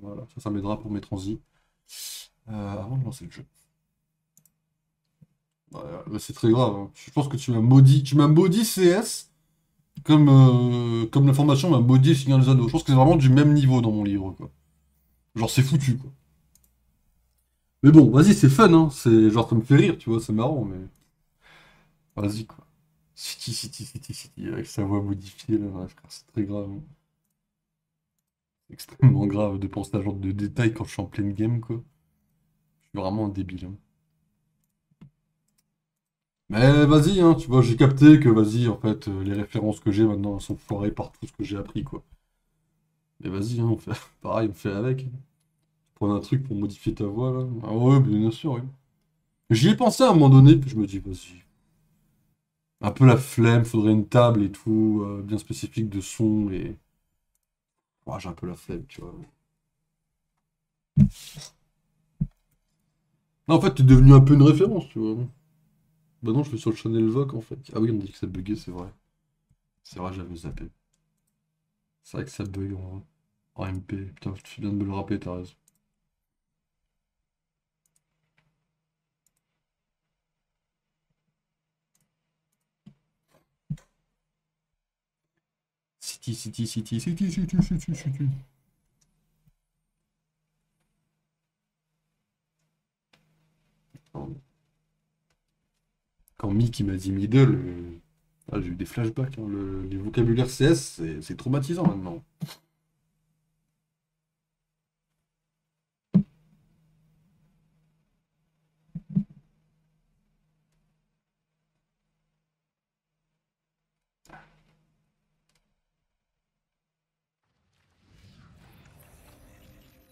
Voilà, ça m'aidera pour mes transis. Avant de lancer le jeu. Ouais, c'est très grave, hein. Je pense que tu m'as maudit CS comme la formation m'a maudit Seigneur des Anneaux. Je pense que c'est vraiment du même niveau dans mon livre, quoi. Genre, c'est foutu, quoi. Mais bon, vas-y, c'est fun, hein. C'est genre, ça me fait rire, tu vois, c'est marrant, mais vas-y, quoi. City, avec sa voix modifiée, là, ouais, frère, c'est très grave, hein. C'est extrêmement grave de penser à ce genre de détails quand je suis en pleine game, quoi. Je suis vraiment un débile, hein. Mais vas-y, hein, tu vois, j'ai capté que, vas-y, en fait, les références que j'ai maintenant, elles sont foirées par tout ce que j'ai appris, quoi. Mais vas-y, hein, on fait pareil, on fait avec. Prendre un truc pour modifier ta voix, là. Ah ouais, bien sûr, oui. J'y ai pensé à un moment donné, puis je me dis, vas-y. Un peu la flemme, faudrait une table et tout, bien spécifique de son, et... Ouais, j'ai un peu la flemme, tu vois. Non, en fait, t'es devenu un peu une référence, tu vois. Bah non, je vais sur le channel Vogue, en fait. Ah oui, on me dit que ça buguait, c'est vrai. C'est vrai, j'avais zappé. C'est vrai que ça bug en MP. Putain, tu fais bien de me le rappeler, t'as raison. City. Quand Mick il m'a dit middle, j'ai eu des flashbacks, hein. Les vocabulaires CS, c'est traumatisant maintenant.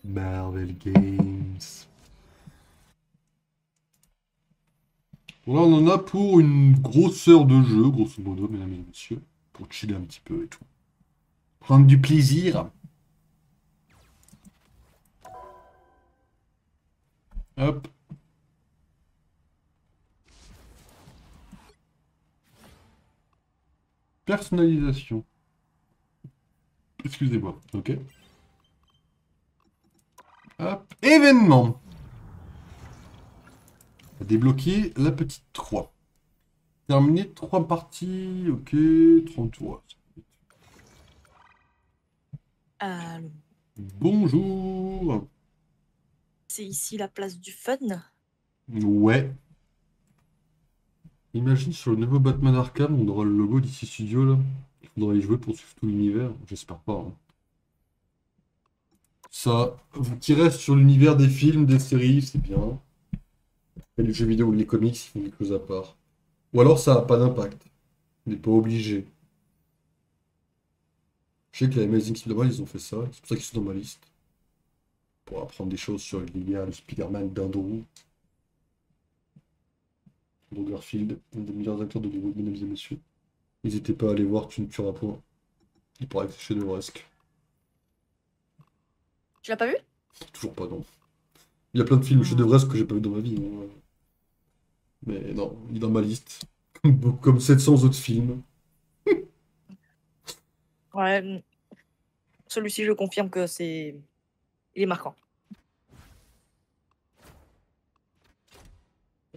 Marvel Games. Bon, là, on en a pour une grosse heure de jeu, grosso modo, mesdames et messieurs. Pour chiller un petit peu et tout. Prendre du plaisir. Hop. Personnalisation. Excusez-moi. Ok. Hop. Événement. Débloquer la petite 3. Terminer 3 parties. Ok. 33. Euh, Bonjour. c'est ici la place du fun. Ouais. Imagine sur le nouveau Batman Arkham, on aura le logo d'ici Studio là. Il faudra y jouer pour suivre tout l'univers. J'espère pas, hein. Ça, qui reste sur l'univers des films, des séries, c'est bien. Et les jeux vidéo ou les comics, ils font quelque chose à part. Ou alors ça a pas d'impact. On n'est pas obligé. Je sais que les Amazing Spider-Man, ils ont fait ça. C'est pour ça qu'ils sont dans ma liste. Pour apprendre des choses sur l'univers de Spider-Man d'Andrew. Andrew Garfield, un des meilleurs acteurs de Hollywood, mesdames et messieurs. N'hésitez pas à aller voir Tu ne tueras point. Il paraît que c'est chef-d'œuvresque. Tu l'as pas vu? Toujours pas, non. Il y a plein de films Hmm. chef-d'œuvresque que j'ai pas vu dans ma vie, hein. Mais non, il est dans ma liste. Comme 700 autres films. Ouais, celui-ci, je confirme que il est marquant.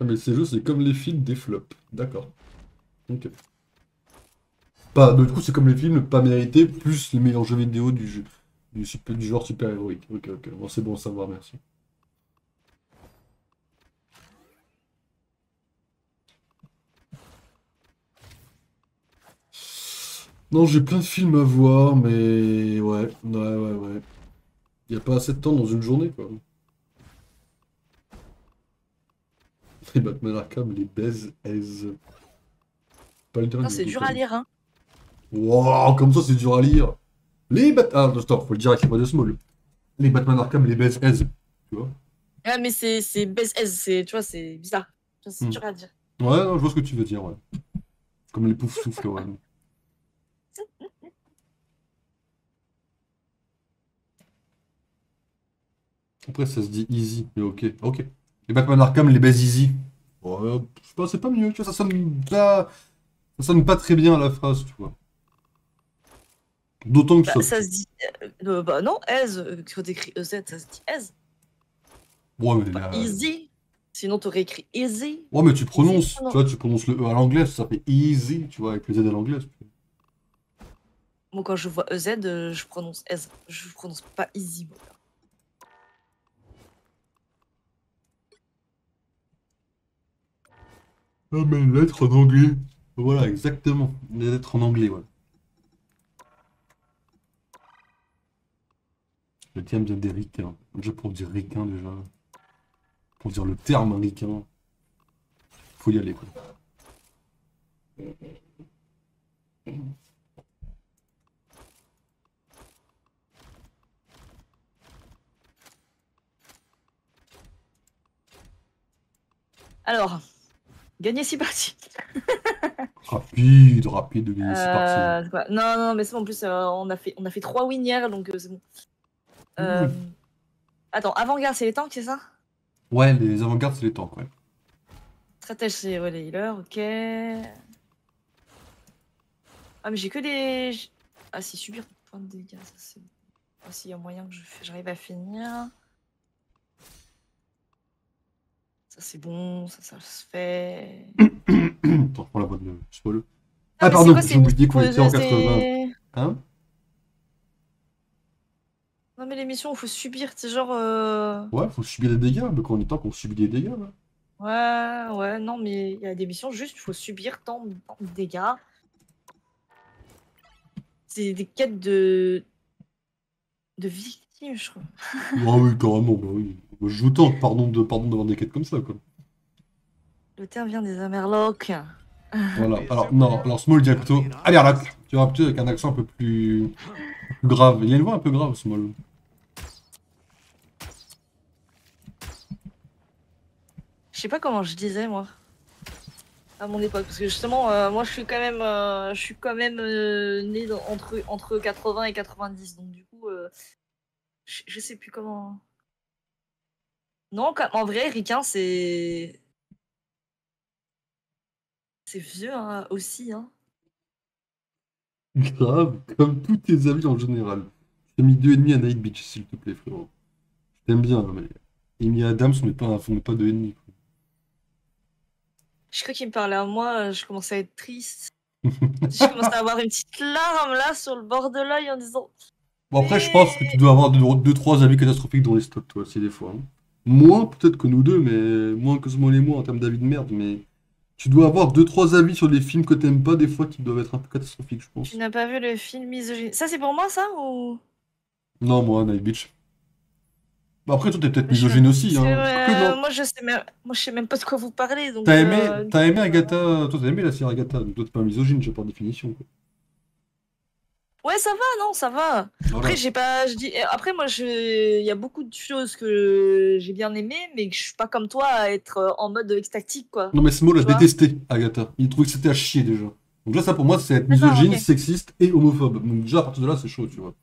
Ah, mais ces jeux, c'est comme les films des flops. D'accord. Ok. Pas, du coup, c'est comme les films pas mérités, plus les meilleurs jeux vidéo du jeu. Du genre super-héroïque. Ok. Bon, c'est bon à savoir, merci. Non, j'ai plein de films à voir, mais ouais. Y a pas assez de temps dans une journée, quoi. Les Batman Arkham, les baise aise. Pas le Ça, dernier, c'est donc dur à vas-y. lire, hein. Wow, comme ça, c'est dur à lire. Ah, attends, faut le dire avec les voix de Small. Les Batman Arkham, les baise aise. Tu vois? Ah, mais c'est best S, tu vois, c'est bizarre. Tu vois, c'est Hmm. dur à dire. Ouais, non, je vois ce que tu veux dire, ouais. Comme les poufs souffles, ouais. Après, ça se dit easy, mais ok. Les Batman Arkham, les baise easy. Ouais, je sais pas, c'est pas mieux, tu vois, ça sonne pas très bien à la phrase, tu vois. D'autant que Bah, ça... ça se dit. Bah non, Ez, quand t'écris EZ, ça se dit Ez. Ouais, mais, Pas easy. Sinon, t'aurais écrit easy. ouais, mais tu Easy, prononces, tu non. vois, tu prononces le E à l'anglaise, ça fait easy, tu vois, avec le Z à l'anglaise. Moi, quand je vois EZ, je prononce Ez. Je prononce pas easy, moi. Ah, mais une lettre en anglais. Voilà, exactement. Les lettres en anglais, ouais. Le terme vient des ricains. Déjà pour dire ricain, déjà. Pour dire le terme ricain, faut y aller, quoi. Alors, gagner 6 parties. Rapide, rapide de gagner 6 parties. C'est quoi non, non, mais c'est bon, en plus, on a fait 3 wins hier, donc c'est bon. Ouh. Attends, avant-garde, c'est les tanks, c'est ça? Ouais, les avant-gardes, c'est les tanks, ouais. Stratège, c'est ouais, les healers, ok. Ah, mais j'ai que des. Ah, si, subir point de dégâts, ça c'est. Ah, s'il y a moyen que j'arrive à finir. Ça c'est bon, ça se fait. Attends, prends la voix de spoil. Ah, Ah, mais c'est pardon, quoi, j'ai oublié qu'on était en 80. c'est. Hein? Non, mais les missions où faut subir, c'est genre. Ouais, faut subir des dégâts, mais quand on est tank, on subit des dégâts, là. Ouais, ouais, non, mais il y a des missions juste, il faut subir tant de dégâts. C'est des quêtes de victimes, je crois. Ah oui, carrément, bah oui. Moi, je joue tank, pardon d'avoir des quêtes comme ça, quoi. Le terme vient des Amerlocs. Voilà. Alors, non, alors Small dit plutôt. Allez, Arlac! Tu vois, plutôt avec un accent un peu plus grave. Il a une voix un peu grave, Small. Je sais pas comment je disais, moi, à mon époque, parce que justement, moi, je suis quand même né entre 80 et 90, donc du coup, je sais plus comment. Non, en vrai, Ricain, c'est vieux hein, aussi, hein. Grave, comme tous tes amis en général. J'ai mis 2,5 à Night Beach, s'il te plaît, frérot. Je t'aime bien, mais Amy Adams, on met pas 2,5, quoi. Je crois qu'il me parlait à moi, je commençais à être triste. Je commençais à avoir une petite larme là sur le bord de l'œil en disant Bon, après, je pense que tu mais dois avoir deux, trois avis catastrophiques dans les stocks, toi, aussi, des fois, hein. Moins, peut-être que nous deux, mais moins que Small et moi en termes d'avis de merde, mais tu dois avoir deux, trois avis sur des films que t'aimes pas, des fois, qui doivent être un peu catastrophiques, je tu pense. n'as pas vu le film Misogyne. Ça c'est pour moi ça ou Non, moi, Night Beach. Bah, après, toi, t'es peut-être je sais même misogyne aussi, parce que hein. Que non. moi je sais même pas de quoi vous parlez donc T'as aimé Agatha, toi, t'as aimé la série Agatha, donc toi, t'es pas misogyne, déjà, par définition, quoi. ouais, ça va, non, ça va. Après, Voilà. je dis, après, moi, il y a beaucoup de choses que j'ai bien aimées, mais que je suis pas comme toi à être en mode extatique, quoi. Non, mais Small a Tu vois? détesté Agatha. Il trouvait que c'était à chier, déjà. Donc là, ça, pour moi, c'est être D'accord, misogyne, ok. sexiste et homophobe. Donc déjà, à partir de là, c'est chaud, tu vois.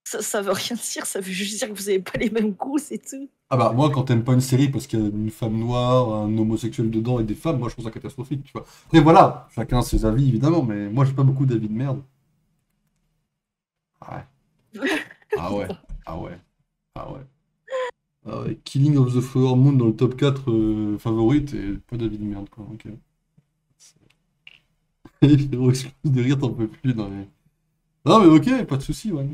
Ça veut rien dire, ça veut juste dire que vous avez pas les mêmes goûts, c'est tout. Ah bah moi quand t'aimes pas une série parce qu'il y a une femme noire, un homosexuel dedans et des femmes, moi je trouve ça catastrophique, tu vois. Après voilà, chacun ses avis évidemment, mais moi j'ai pas beaucoup d'avis de merde. Ah ouais, ah ouais, ah ouais, ah ouais. Ah ouais. Killing of the Flower Moon dans le top 4 favorites et pas d'avis de merde quoi, ok. Frérot, explose de rire, t'en peux plus, non mais... Non mais ok, pas de soucis, ouais.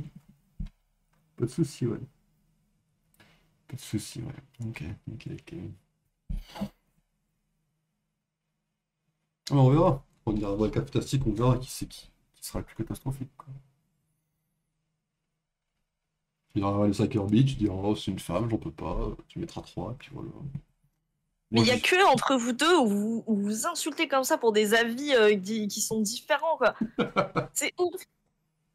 Pas de soucis, ouais. Pas de soucis, ouais. Ok, ok, ok. Ah, on verra. On dira un vrai cas fantastique, on verra qui c'est qui sera le plus catastrophique, quoi. Tu diras Vanessa Kirby, tu diras oh, c'est une femme, j'en peux pas, tu mettras 3 et puis voilà. Mais Moi il y a je. que entre vous deux où vous insultez comme ça pour des avis qui sont différents, quoi. C'est ouf.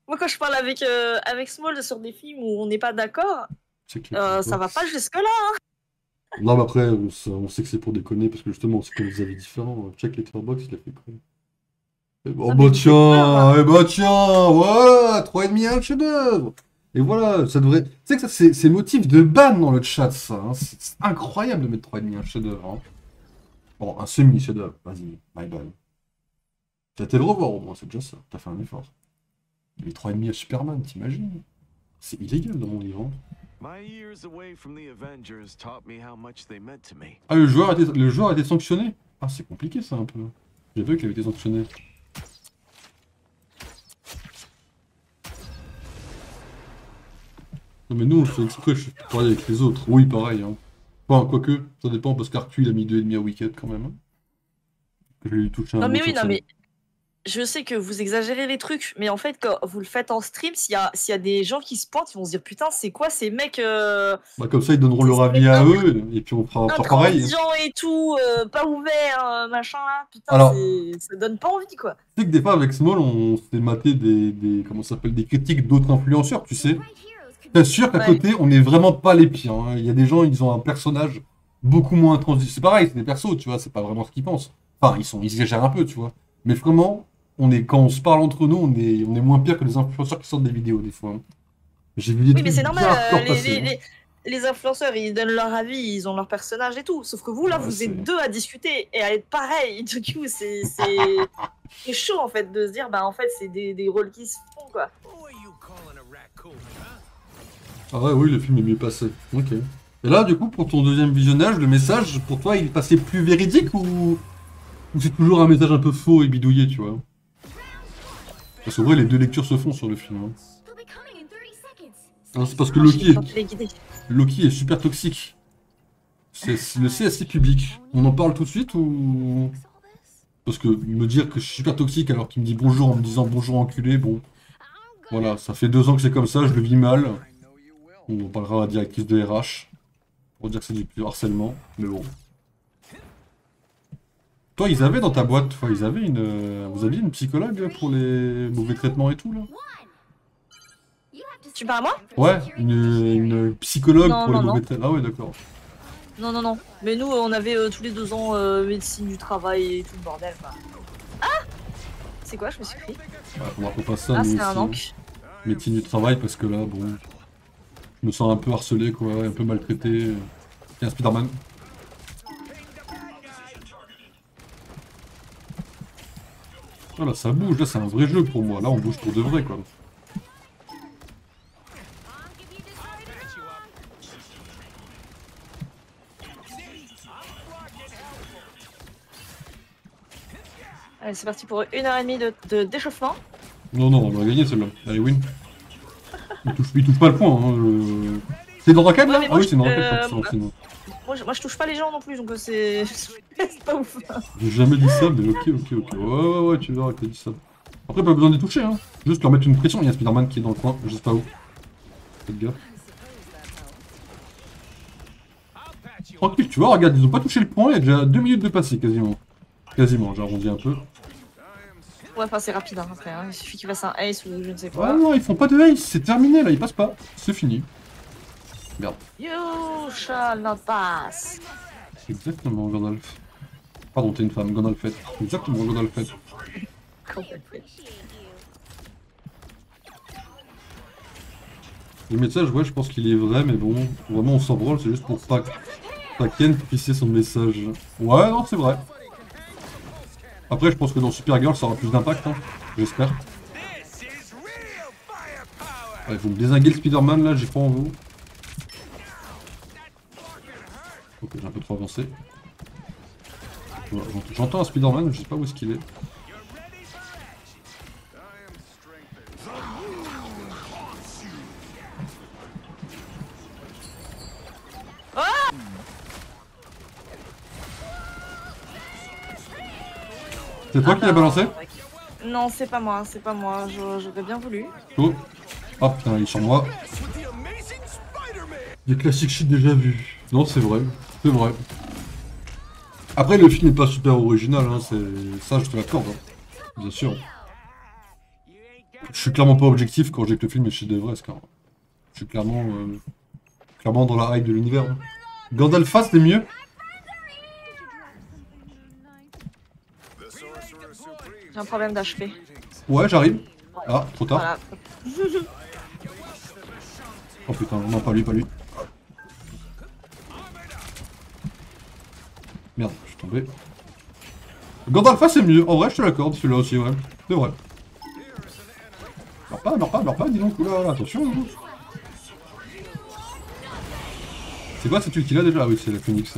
Moi, quand je parle avec Small sur des films où on n'est pas d'accord, C'est que ça va pas jusque-là. non, mais après, on sait que c'est pour déconner parce que justement, on sait qu'on a des avis différents. Check Letterboxd, il a fait quoi? Non, mais vous faites peur, hein. Eh bah tiens, voilà, 3,5 un chef-d'œuvre! Et voilà, ça devrait. Tu sais que ça, c'est motif de ban dans le chat, ça, hein. C'est incroyable de mettre 3,5 un chef-d'œuvre, hein. Bon, un semi-chef-d'œuvre, vas-y, my bad. T'as été le revoir au moins, c'est déjà ça, t'as fait un effort. Les 3,5 à Superman, t'imagines? C'est illégal dans mon livre. Ah, le joueur a été sanctionné? Ah, c'est compliqué ça un peu. J'ai vu qu'il avait été sanctionné. Non mais nous on se fait exprès, je suis pareil avec les autres. Oui, pareil. Hein. Enfin, quoique, ça dépend parce qu'Arcu il a mis 2,5 à Wicked quand même. Hein. Que je lui ai touché un Non mot mais sur oui, non scène. mais je sais que vous exagérez les trucs, mais en fait quand vous le faites en stream, s'il y a des gens qui se pointent, ils vont se dire putain c'est quoi ces mecs Bah comme ça ils donneront leur c'est avis à eux et puis on fera pareil. intransigeants et tout, pas ouverts, machin là, putain Alors, ça donne pas envie quoi. tu sais que des fois avec Small on s'est maté comment ça s'appelle, des critiques d'autres influenceurs, tu sais. T'assures qu'à Ouais. côté on n'est vraiment pas les pires. Hein. Il y a des gens, ils ont un personnage beaucoup moins intransigeant. C'est pareil, c'est des persos, tu vois, c'est pas vraiment ce qu'ils pensent. Enfin, ils exagèrent un peu, tu vois. Mais vraiment, quand on se parle entre nous, on est moins pire que les influenceurs qui sortent des vidéos des fois. Hein. J'ai vu des Oui mais trucs c'est bien normal, hardcore passer. Hein. les influenceurs ils donnent leur avis, ils ont leur personnage et tout, sauf que vous là Ouais, vous êtes deux à discuter et à être pareil, du coup c'est chaud en fait de se dire bah en fait c'est des rôles qui se font quoi. Ah ouais, oui, le film est mieux passé. Ok. Et là, du coup, pour ton deuxième visionnage, le message, pour toi, il passait plus véridique ou c'est toujours un message un peu faux et bidouillé, tu vois? Parce qu'en vrai, les deux lectures se font sur le film. Hein. Non, c'est parce que Loki est super toxique. C'est le CSC public. On en parle tout de suite ou... Parce que me dire que je suis super toxique alors qu'il me dit bonjour en me disant bonjour enculé, bon... Voilà, ça fait 2 ans que c'est comme ça, je le vis mal. On parlera à la directrice de RH pour dire que c'est du harcèlement, mais bon. Toi, ils avaient dans ta boîte, vous aviez une psychologue pour les mauvais traitements et tout, là? Tu parles à moi? Ouais, une psychologue Non, pour les non, mauvais non. traitements. Ah ouais, d'accord. Non, non, non. Mais nous, on avait tous les 2 ans médecine du travail et tout le bordel. Quoi. Ah! C'est quoi? Je me suis pris. Ouais, faudra qu'on fasse ça, Ah, nous c'est un aussi. manque. Médecine du travail, parce que là, bon... Je me sens un peu harcelé, quoi, un peu maltraité. Tiens, Spider-Man. Voilà, ça bouge, là, c'est un vrai jeu pour moi. Là, on bouge pour de vrai, quoi. Allez, c'est parti pour 1h30 de d'échauffement. Non, non, on va gagner celle-là. Allez, win. Il touche pas le point. Hein, C'est dans Rakan là? Ouais, mais Ah moi, oui, c'est dans Rakan. moi, je touche pas les gens non plus, donc c'est c'est pas ouf. J'ai jamais dit ça, mais ok. Ouais, tu verras que t'as dit ça. Après, pas besoin de les toucher, hein. Juste leur mettre une pression. Il y a Spider-Man qui est dans le coin, je sais pas où. Faites gaffe. Tranquille, tu vois, regarde, ils ont pas touché le point, il y a déjà 2 minutes de passé quasiment. Quasiment, j'ai arrondi un peu. Ouais, enfin, c'est rapide hein, après. Hein. Il suffit qu'il fasse un ace ou je ne sais quoi. Ah non, ils font pas de ace, c'est terminé là, ils passent pas. C'est fini. Merde. You shall not pass. Exactement, Gandalf. Pardon, t'es une femme, Gandalfette. Exactement, Gandalfette. Le message, ouais, je pense qu'il est vrai, mais bon, vraiment on s'en branle, c'est juste pour pas Ken pisser son message. Ouais, non, c'est vrai. Après, je pense que dans Supergirl, ça aura plus d'impact, hein. J'espère. Ouais, vous me dézinguez le Spider-Man là, j'y crois en vous. Ok, j'ai un peu trop avancé. Voilà, j'entends un Spider-Man, je sais pas où est-ce qu'il est. C'est toi qui l'as balancé? Non, c'est pas moi, c'est pas moi. J'aurais bien voulu. Oh. Ah putain, il est sur moi. Des classiques shit déjà vus. Non, c'est vrai. C'est vrai. Après, le film n'est pas super original, hein. Ça, je te l'accorde. Hein. Bien sûr. Je suis clairement pas objectif quand je dis que le film est chez des vrais, car je suis clairement dans la hype de l'univers. Hein. Gandalf, c'est mieux. J'ai un problème d'HP. Ouais, j'arrive. Ah, trop tard. Voilà. Oh putain, non, pas lui. Merde, je suis tombé. Gandalf, c'est mieux. En vrai, je te l'accorde, celui-là aussi, ouais. C'est vrai. Non. meurs pas, dis donc, oula, attention. Hein. C'est quoi cette ulti là déjà? Ah oui, c'est la Phoenix.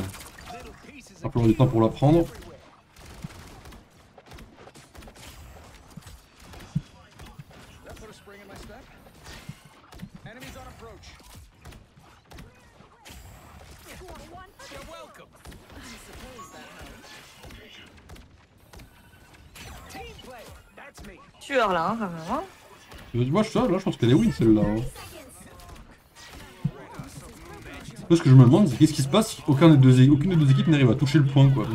Un peu du temps pour la prendre. Tueur là, hein, quand même. Hein. Moi je pense qu'elle est win celle-là. Hein. Ce que je me demande, c'est qu'est-ce qui se passe si aucune des deux équipes n'arrive à toucher le point quoi.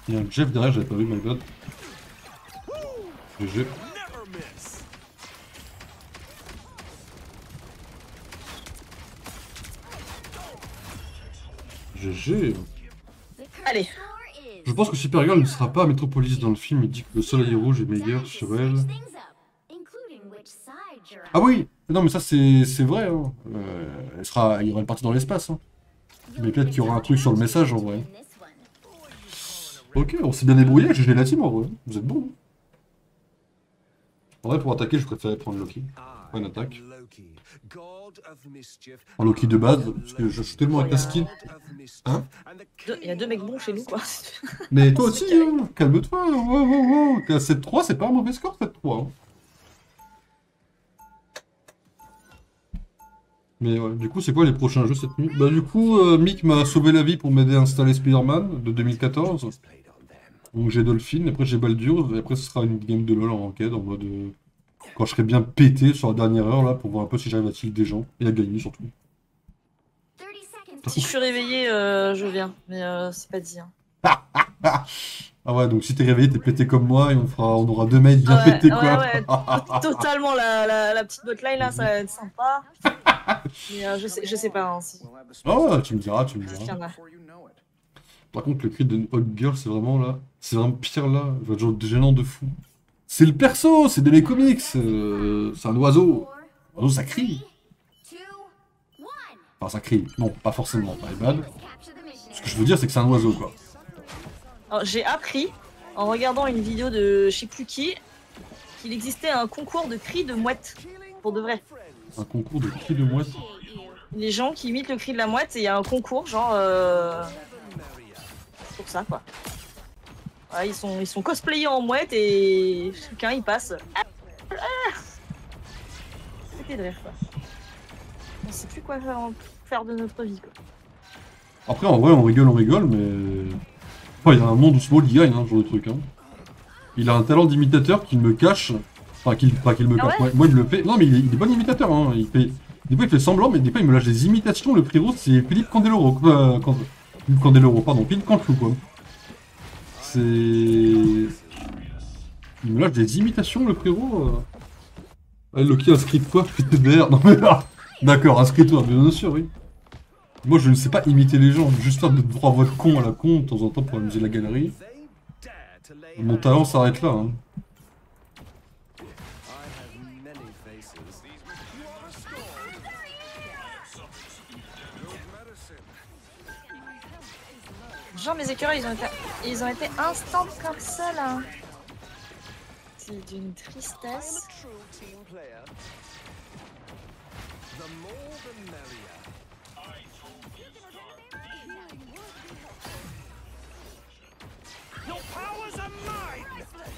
Il y a un Jeff derrière, j'avais pas vu, my god. GG. GG. Allez. Je pense que Supergirl ne sera pas à Metropolis dans le film, il dit que le soleil rouge est meilleur sur elle. Ah oui. Non mais ça c'est vrai, hein. Il y aura une partie dans l'espace. Hein. Mais peut-être qu'il y aura un truc sur le message en vrai. Ok, on s'est bien débrouillé, GG la team en vrai. Vous êtes bon. En vrai, pour attaquer, je préférais prendre Loki. Pas une attaque. En Loki de base, parce que je suis tellement avec ta skin. Hein? Il y a deux mecs bons chez nous, quoi. Mais toi aussi, hein. Calme-toi. Wow. T'es à 7-3, c'est pas un mauvais score, 7-3. Hein. Mais ouais, du coup, c'est quoi les prochains jeux cette nuit? Bah du coup, Mick m'a sauvé la vie pour m'aider à installer Spider-Man de 2014. Donc j'ai Dolphin, après j'ai Baldur's, et après ce sera une game de LoL en ranked, en mode... quand je serai bien pété sur la dernière heure, là, pour voir un peu si j'arrive à tilt des gens, et à gagner surtout. Si je suis réveillé, je viens, mais c'est pas dit. Hein. Ah ouais, donc si t'es réveillé, t'es pété comme moi, et on aura deux mates bien pétés, quoi. Ouais, totalement, la petite botline, là, ça va être sympa. Mais je sais pas, hein, si... Oh, ouais, tu me diras. Par contre, le cri de Hot Girl, c'est vraiment là. C'est vraiment pire là. Genre gênant de fou. C'est le perso, c'est des comics. C'est un oiseau. L'oiseau, ça crie. Enfin, ça crie. Non, pas forcément. My bad. Ce que je veux dire, c'est que c'est un oiseau, quoi. J'ai appris, en regardant une vidéo de je sais plus qui, qu'il existait un concours de cris de mouette. Pour de vrai. Un concours de cris de mouette. Les gens qui imitent le cri de la mouette, et il y a un concours, genre... pour ça quoi. Ouais, ils sont cosplayés en mouette et chacun il passe. C'était de rire quoi. On sait plus quoi faire de notre vie quoi. Après en vrai on rigole mais... Enfin, il y a un monde où Small il gagne, hein, ce genre de truc. Hein. Il a un talent d'imitateur qu'il me cache. Enfin qu'il me cache. Ouais. Moi il me le fait. Non mais il est bon imitateur. Hein. Des fois il fait semblant mais des fois il me lâche des imitations. Le frérot c'est Philippe Candeloro. Philippe Candeloro, pardon, Philippe Cantelou quoi. C'est... Il me lâche des imitations le frérot. Ah, Loki inscrit-toi, PTBR. Non mais là. D'accord, inscris-toi, bien sûr, oui. Moi je ne sais pas imiter les gens, juste faire de trois voix de con à la con de temps en temps pour amuser la galerie. Mon talent s'arrête là. Hein. Genre mes écureuils ils ont été instant comme ça là. C'est d'une tristesse.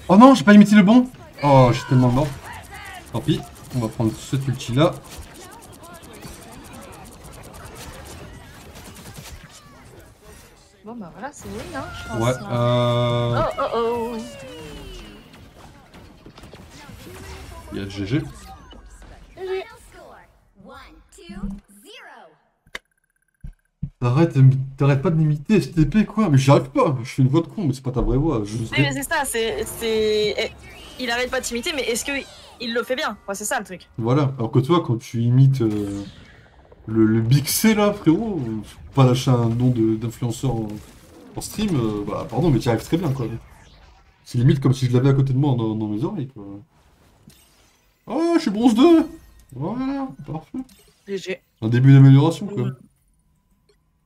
Oh non, j'ai pas imité le bon. Oh, j'ai tellement mort. Tant pis, on va prendre cette ulti là. Bon bah voilà, c'est win hein, je pense. Ouais, Oh. Il y a GG. T'arrêtes pas d'imiter STP quoi, mais j'y arrive pas, je fais une voix de con, mais c'est pas ta vraie voix. Oui, mais c'est ça, il arrête pas de t'imiter, mais est-ce qu'il le fait bien? Ouais, c'est ça le truc. Voilà, alors que toi, quand tu imites Le Big C là, frérot, faut pas lâcher un nom d'influenceur en stream, bah pardon, mais tu y arrives très bien quoi. C'est limite comme si je l'avais à côté de moi dans mes oreilles quoi. Oh, je suis bronze 2. Voilà, parfait. GG. Un début d'amélioration quoi.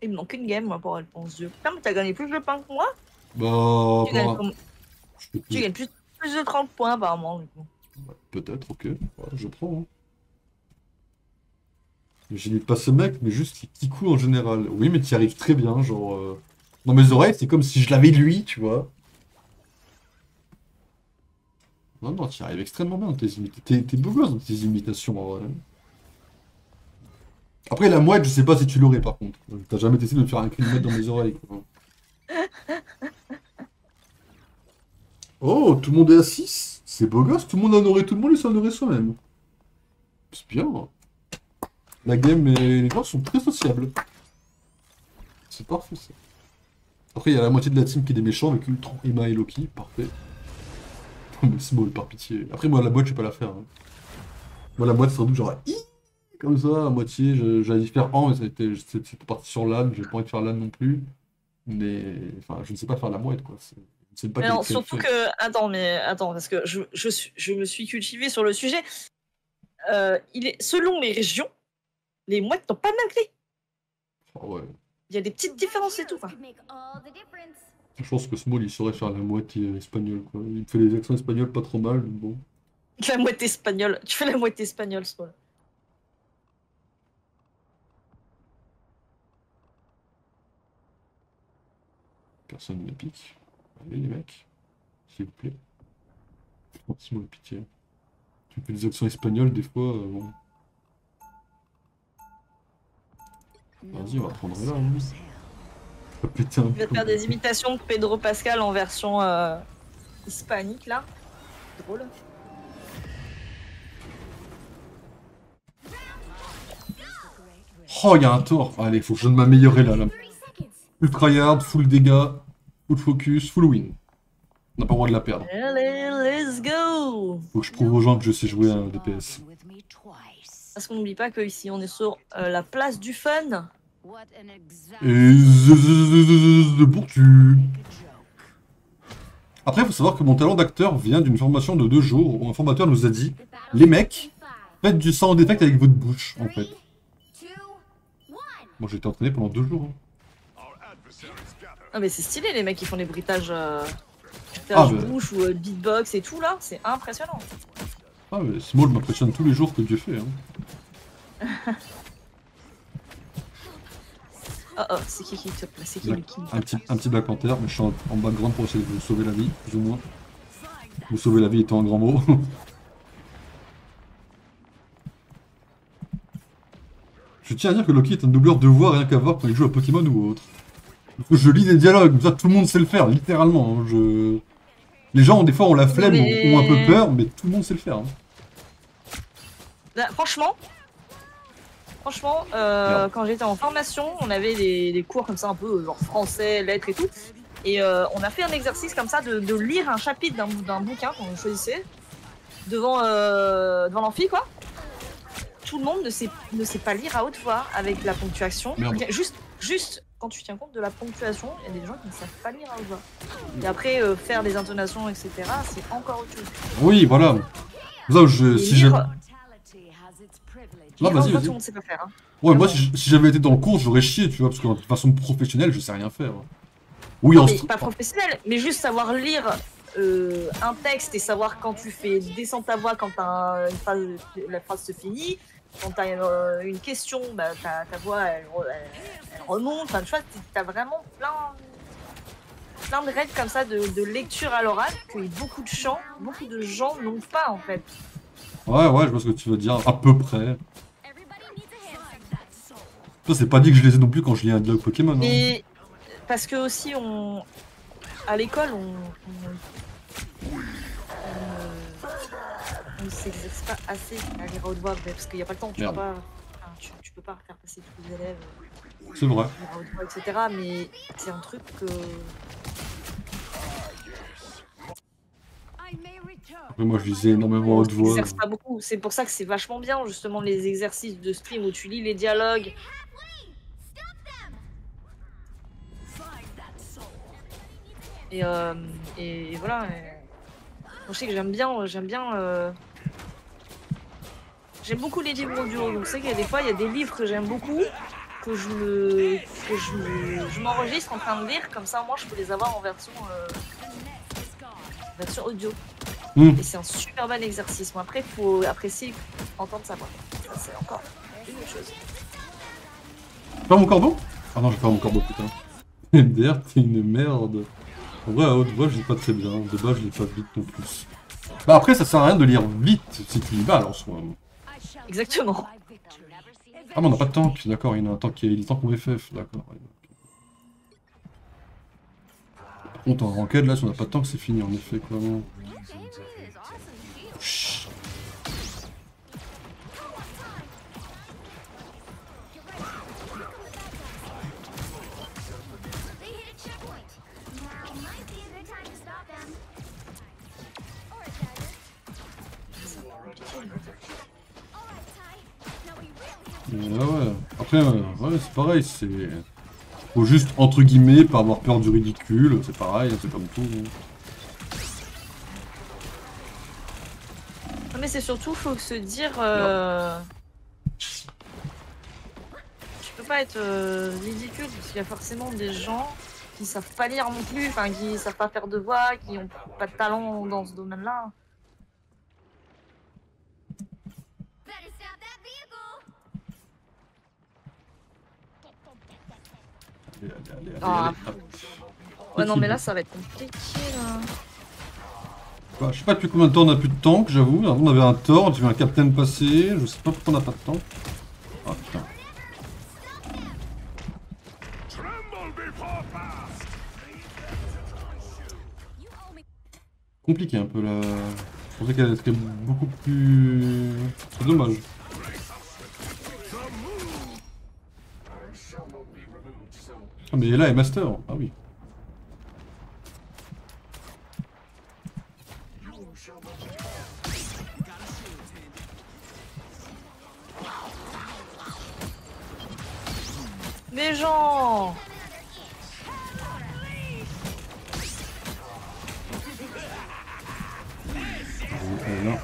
Il me manque une game, moi, pour être bon Dieu. Putain, mais t'as gagné plus de points que moi? Bah, Tu gagnes, bah, comme- je peux tu gagnes plus de 30 points, apparemment, du coup. peut-être, ok. Ouais, je prends. Hein. J'ai dit pas ce mec, mais juste Kiku en général. Oui, mais tu y arrives très bien, genre... Dans mes oreilles, c'est comme si je l'avais lui, tu vois. Non, non, tu y arrives extrêmement bien dans tes imitations. T'es beau gosse dans tes imitations, en vrai. Après, la mouette, je sais pas si tu l'aurais, par contre. T'as jamais essayé de me faire un cri de mouette dans mes oreilles, quoi. Oh, tout le monde est à 6. C'est beau gosse, tout le monde en aurait tout le monde et s'en aurait soi-même. C'est bien. La game et les gens sont très sociables. C'est parfait, ça. Après, il y a la moitié de la team qui est des méchants avec Ultron, Emma et Loki. Parfait. Mais small, par pitié. Après, moi, la boîte, je vais pas la faire. Hein. Moi, la boîte, c'est surtout genre... Hi comme ça, à moitié. J'allais y faire en, mais c'était parti sur l'âne. J'ai pas envie de faire l'âne non plus. Mais... Enfin, je ne sais pas faire la mouette, quoi. C'est pas Mais quel non, fait. surtout que. Attends, parce que je me suis cultivé sur le sujet. Selon les régions, les mouettes n'ont pas le même cri. Oh, ouais. Il y a des petites différences et tout. Quoi. Je pense que Small, il saurait faire la moitié espagnole, quoi. Il fait les accents espagnols pas trop mal, mais bon. La mouette espagnole. Tu fais la mouette espagnole, ce soir. Personne ne pique. Allez, les mecs. S'il vous plaît. Small, pitié. Tu fais des accents espagnols, des fois, bon. Vas-y, on va prendre là. Hein. Putain. Je vais te faire des imitations de Pedro Pascal en version hispanique, là. Drôle. Oh, il y a un tort. Allez, faut que je donne m'améliorer là. Full tryhard, full dégâts, full focus, full win. On n'a pas le droit de la perdre. Allez, let's go! Faut que je prouve aux gens que je sais jouer à un DPS. Parce qu'on n'oublie pas qu'ici, on est sur la place du fun. Et pour tu. Après, il faut savoir que mon talent d'acteur vient d'une formation de 2 jours où un formateur nous a dit les mecs, faites du sound effect avec votre bouche, en fait. Moi, j'ai été entraîné pendant 2 jours. Hein. Ah, mais c'est stylé, les mecs qui font des bruitages bouche ou beatbox et tout, là. C'est impressionnant. Ah, mais Small m'impressionne tous les jours que Dieu fait. Hein. Oh, c'est qui te plaît? C'est qui un petit Black Panther, mais je suis en background pour essayer de vous sauver la vie, plus ou moins. Vous sauver la vie étant un grand mot. Je tiens à dire que Loki est un doubleur de voix rien qu'à voir quand il joue à Pokémon ou autre. Parce que je lis des dialogues, comme ça tout le monde sait le faire, littéralement. Hein. Les gens, des fois, ont la flemme, ont un peu peur, mais tout le monde sait le faire. Hein. Là, franchement, quand j'étais en formation, on avait des cours comme ça un peu genre français, lettres et tout. Et on a fait un exercice comme ça de lire un chapitre d'un bouquin qu'on choisissait devant l'amphi, quoi. Tout le monde ne sait pas lire à haute voix avec la ponctuation. Juste quand tu tiens compte de la ponctuation, il y a des gens qui ne savent pas lire à haute voix. Et après, faire des intonations, etc., c'est encore autre chose. Oui, voilà. Ça, si j'ai... Là, vas-y, tout le monde sait pas faire. Hein. Ouais, moi, si j'avais été dans le cours, j'aurais chié, tu vois, parce que de façon professionnelle, je sais rien faire. Oui, non, mais pas professionnel, mais juste savoir lire un texte et savoir quand tu fais descendre ta voix quand la phrase se finit. Quand tu as une question, bah, ta voix elle remonte. Enfin, tu vois, tu as vraiment plein de règles comme ça de lecture à l'oral que beaucoup de gens n'ont pas en fait. Ouais, je vois ce que tu veux dire, à peu près. Ça, c'est pas dit que je les ai non plus quand je lis un dialogue Pokémon. Mais parce que aussi, à l'école, on ne s'exerce pas assez à lire à haute voix parce qu'il n'y a pas le temps. Tu peux pas faire passer tous les élèves. C'est vrai. À haute voix, etc. Mais c'est un truc que. Mais moi, je lisais énormément à haute voix. Pas beaucoup. C'est pour ça que c'est vachement bien, justement, les exercices de stream où tu lis les dialogues. Et voilà. Je sais que j'aime bien. J'aime beaucoup les livres audio. Donc, c'est qu'il y a des fois, il y a des livres que j'aime beaucoup, que je m'enregistre en train de lire. Comme ça, moi, je peux les avoir en version audio. Et c'est un super bon exercice. Bon, après, il faut apprécier entendre sa voix. Ça, c'est encore une autre chose. Pas mon corbeau? Ah non, j'ai pas mon corbeau, putain. MDR, t'es une merde. En vrai, à haute voix, je lis pas très bien. De base, je lis pas vite non plus. Bah après, ça sert à rien de lire vite si tu lis mal en soi. Exactement. Ah, mais on n'a pas de tank, d'accord, il y en a un tank qui est le tank en FF, d'accord. Par contre, en ranked, là, si on n'a pas de tank, c'est fini en effet, quoi. Chut. Ouais. Après, ouais, c'est pareil, c'est... Faut juste, entre guillemets, pas avoir peur du ridicule, c'est pareil, c'est comme tout. Non, mais c'est surtout, faut se dire... Tu peux pas être ridicule, parce qu'il y a forcément des gens qui savent pas lire non plus, enfin, qui savent pas faire de voix, qui ont pas de talent dans ce domaine-là. Allez. Ouais, non, mais là, ça va être compliqué, là. Bah, je sais pas depuis combien de temps on a plus de tank, j'avoue. Avant, on avait un Thor, j'ai vu un Captain passer, je sais pas pourquoi on n'a pas de tank. Ah, putain. Compliqué un peu, là. Je pensais qu'elle était beaucoup plus... C'est dommage. Ah, mais là, elle est master. Ah oui. Les gens! Non.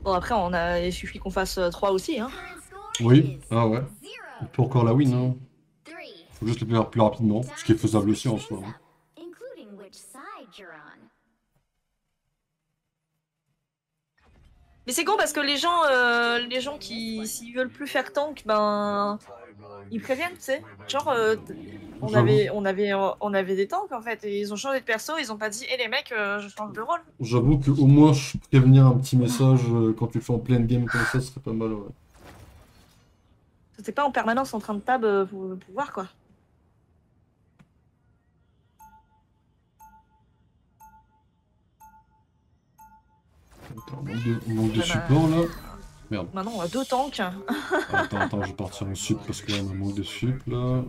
Bon, après, il suffit qu'on fasse 3 aussi, hein. Oui, ah ouais. On peut encore la win, hein. Faut juste le faire plus rapidement, ce qui est faisable aussi en soi. Hein. Mais c'est con parce que les gens qui, s'ils veulent plus faire tank, ben, ils préviennent, tu sais. Genre, on avait des tanks en fait, et ils ont changé de perso, ils ont pas dit, hé les mecs, je change de rôle. J'avoue qu'au moins, je prévenir un petit message quand tu le fais en pleine game comme ça, ce serait pas mal, ouais. T'es pas en permanence en train de tab pour voir quoi. Attends, on manque de support là. Merde. Maintenant on a 2 tanks. Attends, je vais partir en sup parce que là on a manque de sup là.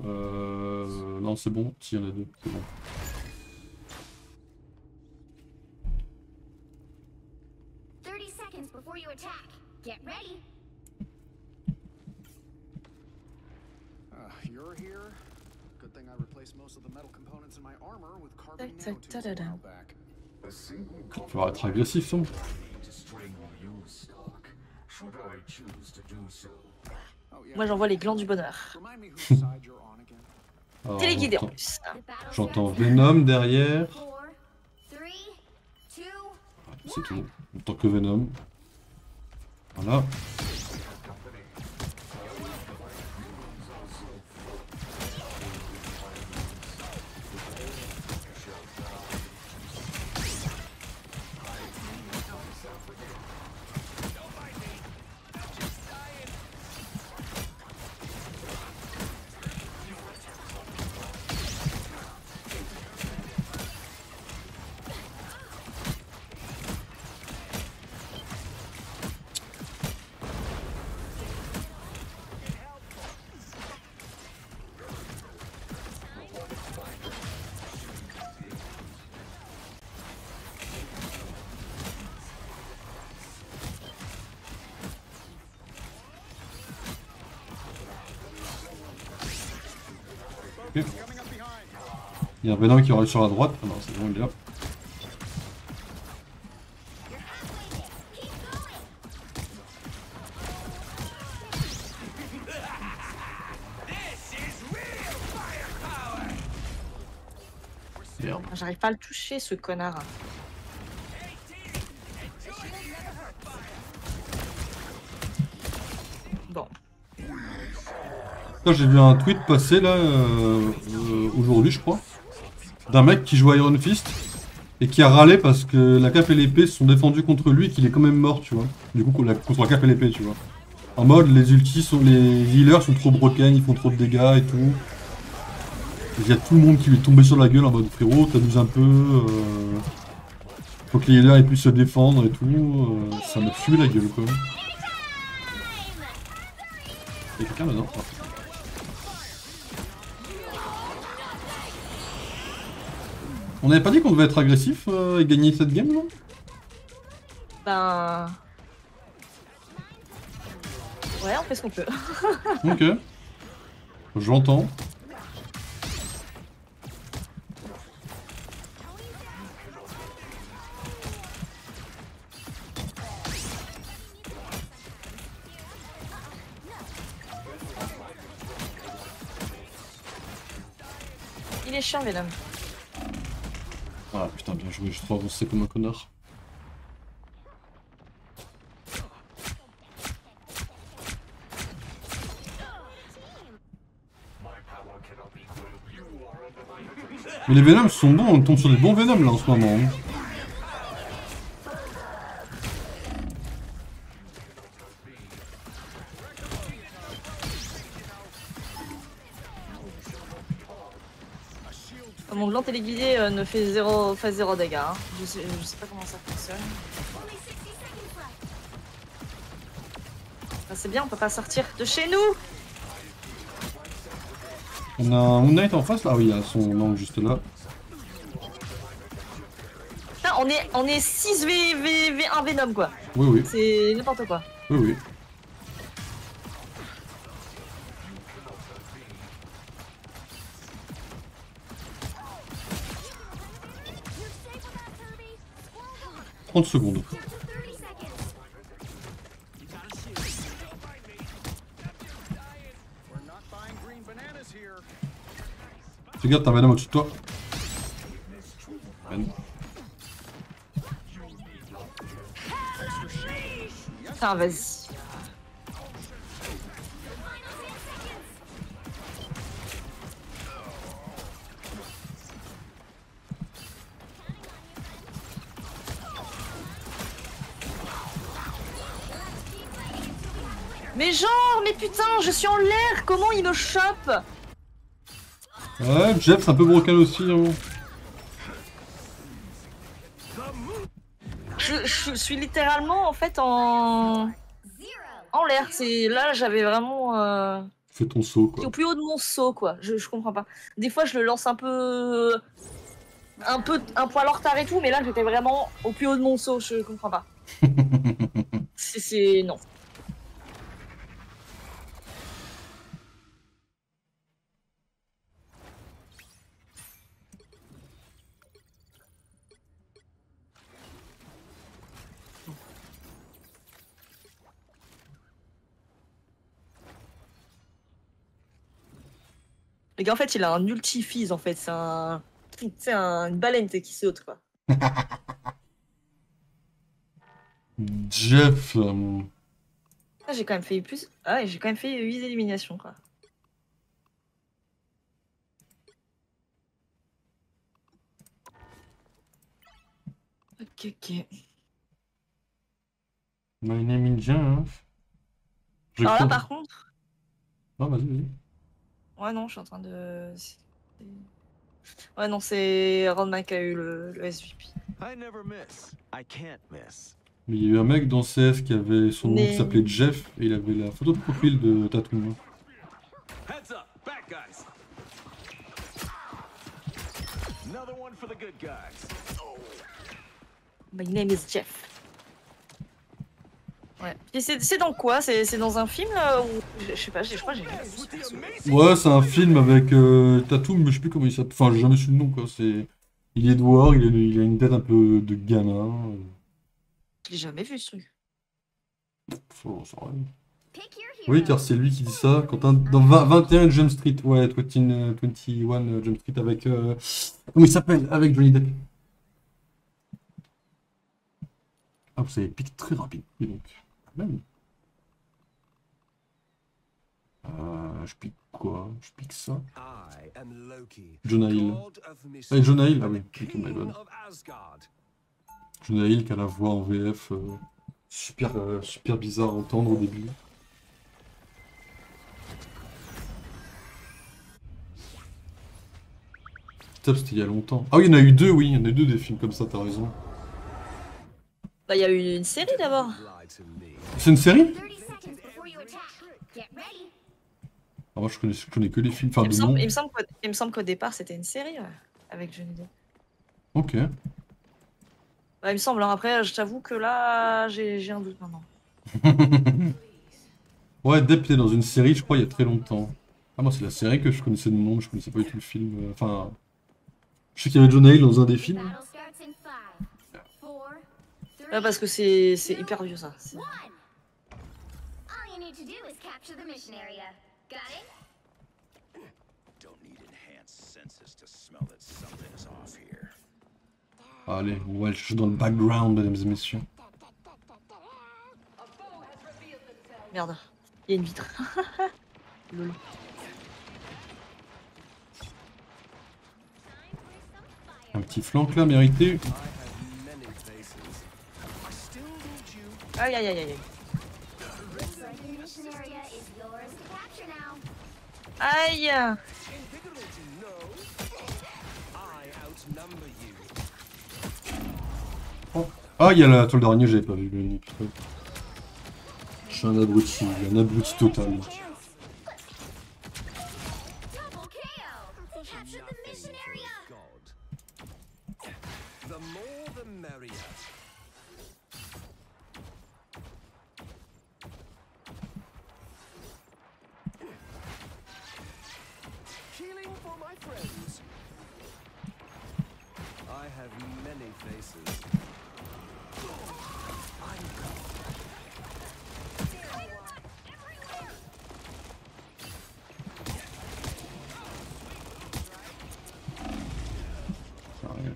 Non, c'est bon, si, il y en a 2, c'est bon. Il va être agressif, hein. Moi j'envoie les glands du bonheur. Téléguidé en plus. J'entends Venom derrière. C'est tout. En tant que Venom. Voilà. Ok. Il y a un Venom qui arrive sur la droite. Ah non, c'est bon, il est là. Merde. J'arrive pas à le toucher, ce connard. Bon. Là, j'ai vu un tweet passer là aujourd'hui, je crois, d'un mec qui joue à Iron Fist et qui a râlé parce que la cape et l'épée se sont défendus contre lui et qu'il est quand même mort, tu vois. Du coup, contre la cape et l'épée, tu vois. En mode, les healers sont trop broken, ils font trop de dégâts et tout. Il y a tout le monde qui lui est tombé sur la gueule en mode frérot, t'abuses un peu. Faut que les healers aient pu se défendre et tout. Ça m'a tué la gueule, quoi. Y'a quelqu'un là-dedans? On avait pas dit qu'on devait être agressif et gagner cette game, non? Ben... Ouais, on fait ce qu'on peut. Ok. J'entends. Il est chiant, Venom. Ah putain, bien joué, je suis trop avancé comme un connard. Mais les Venoms sont bons, on tombe sur des bons Venoms là en ce moment. Hein. Mon gland téléguidé ne fait zéro dégâts. Hein. Je sais pas comment ça fonctionne. Ah, c'est bien, on peut pas sortir de chez nous. On a un Moon Knight en face là. Ah oui, il y a son angle juste là. Putain, on est 6 V1 Venom quoi. Oui, oui. C'est n'importe quoi. Oui, oui. « 30 secondes. Regarde, t'as un Venom au-dessus de toi. Putain, vas-y. Mais genre, mais putain, je suis en l'air, comment il me chope? Ouais, Jeff, c'est un peu broken aussi. Hein. Je suis littéralement en fait en l'air. C'est là, j'avais vraiment. Fais ton saut quoi. Au plus haut de mon saut quoi. Je comprends pas. Des fois, je le lance un poil en retard et tout, mais là, j'étais vraiment au plus haut de mon saut. Je comprends pas. C'est non. Le gars, en fait, il a un ulti-fizz, en fait. C'est une baleine qui saute, quoi. Jeff. Ah, j'ai quand même fait plus. Ah ouais, j'ai quand même fait 8 éliminations, quoi. Ok. My name is Jeff. Alors là, par contre. Ah, vas-y. Ouais, non, je suis en train de. Ouais, non, c'est Rodman qui a eu le SVP. Mais il y a eu un mec dans CS qui avait son nom qui s'appelait Jeff et il avait la photo de profil de Tatum. My name is Jeff. Ouais. Et c'est dans quoi? C'est dans un film ou je sais pas, je crois que j'ai jamais vu ce perso. Ouais, c'est un film avec Tatum, mais je sais plus comment il s'appelle. Enfin, j'ai jamais su le nom, quoi. C'est... Il est noir, il a une tête un peu de gamin. Je l'ai jamais vu ce truc. Ça rien. Oui, car c'est lui qui dit ça. Dans 21 Jump Street, ouais, 21 Jump Street avec. Comment il s'appelle? Avec Johnny Depp. Ah, vous avez pique très rapide. Oui, donc. Même. Je pique quoi? Je pique ça. Jonah Hill. Ah, Jonah Hill, ah oui, ok, my bad. Jonah Hill qui a la voix en VF super bizarre à entendre au début. Putain, c'était il y a longtemps. Ah oui, il y en a eu deux, oui, il y en a eu deux des films comme ça, t'as raison. Bah, il y a eu une série d'abord. C'est une série? Ah, moi, je connais que les films, enfin, de nom. Il me semble qu'au départ, c'était une série avec Johnny Depp. Ok. Bah, il me semble, hein. Après, je t'avoue que là, j'ai un doute maintenant. Ouais, Depp était dans une série, je crois, il y a très longtemps. Ah, moi, c'est la série que je connaissais de nom, je connaissais pas du tout le film. Enfin, je sais qu'il y avait Jonah Hill dans un des films. Ouais, parce que c'est hyper vieux ça. Allez, ouais, je suis dans le background, mesdames et messieurs. Merde, il y a une vitre. Lol. Un petit flank là, mérité. Aïe aïe aïe aïe. Aïe. Oh. Ah, il y a la toile d'araignée, j'avais pas vu. Putain. Je suis un abruti total.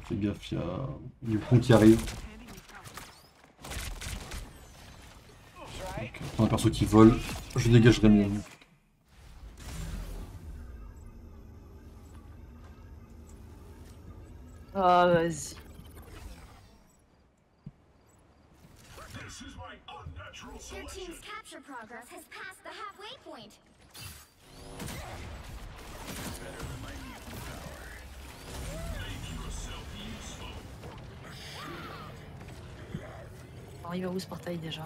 Fais gaffe, il y a Yukon qui arrive. Okay. Un perso qui vole, je dégagerai mieux. Ah, vas-y. Your team's capture progress has passed the halfway point. Alors, il va où ce portail déjà?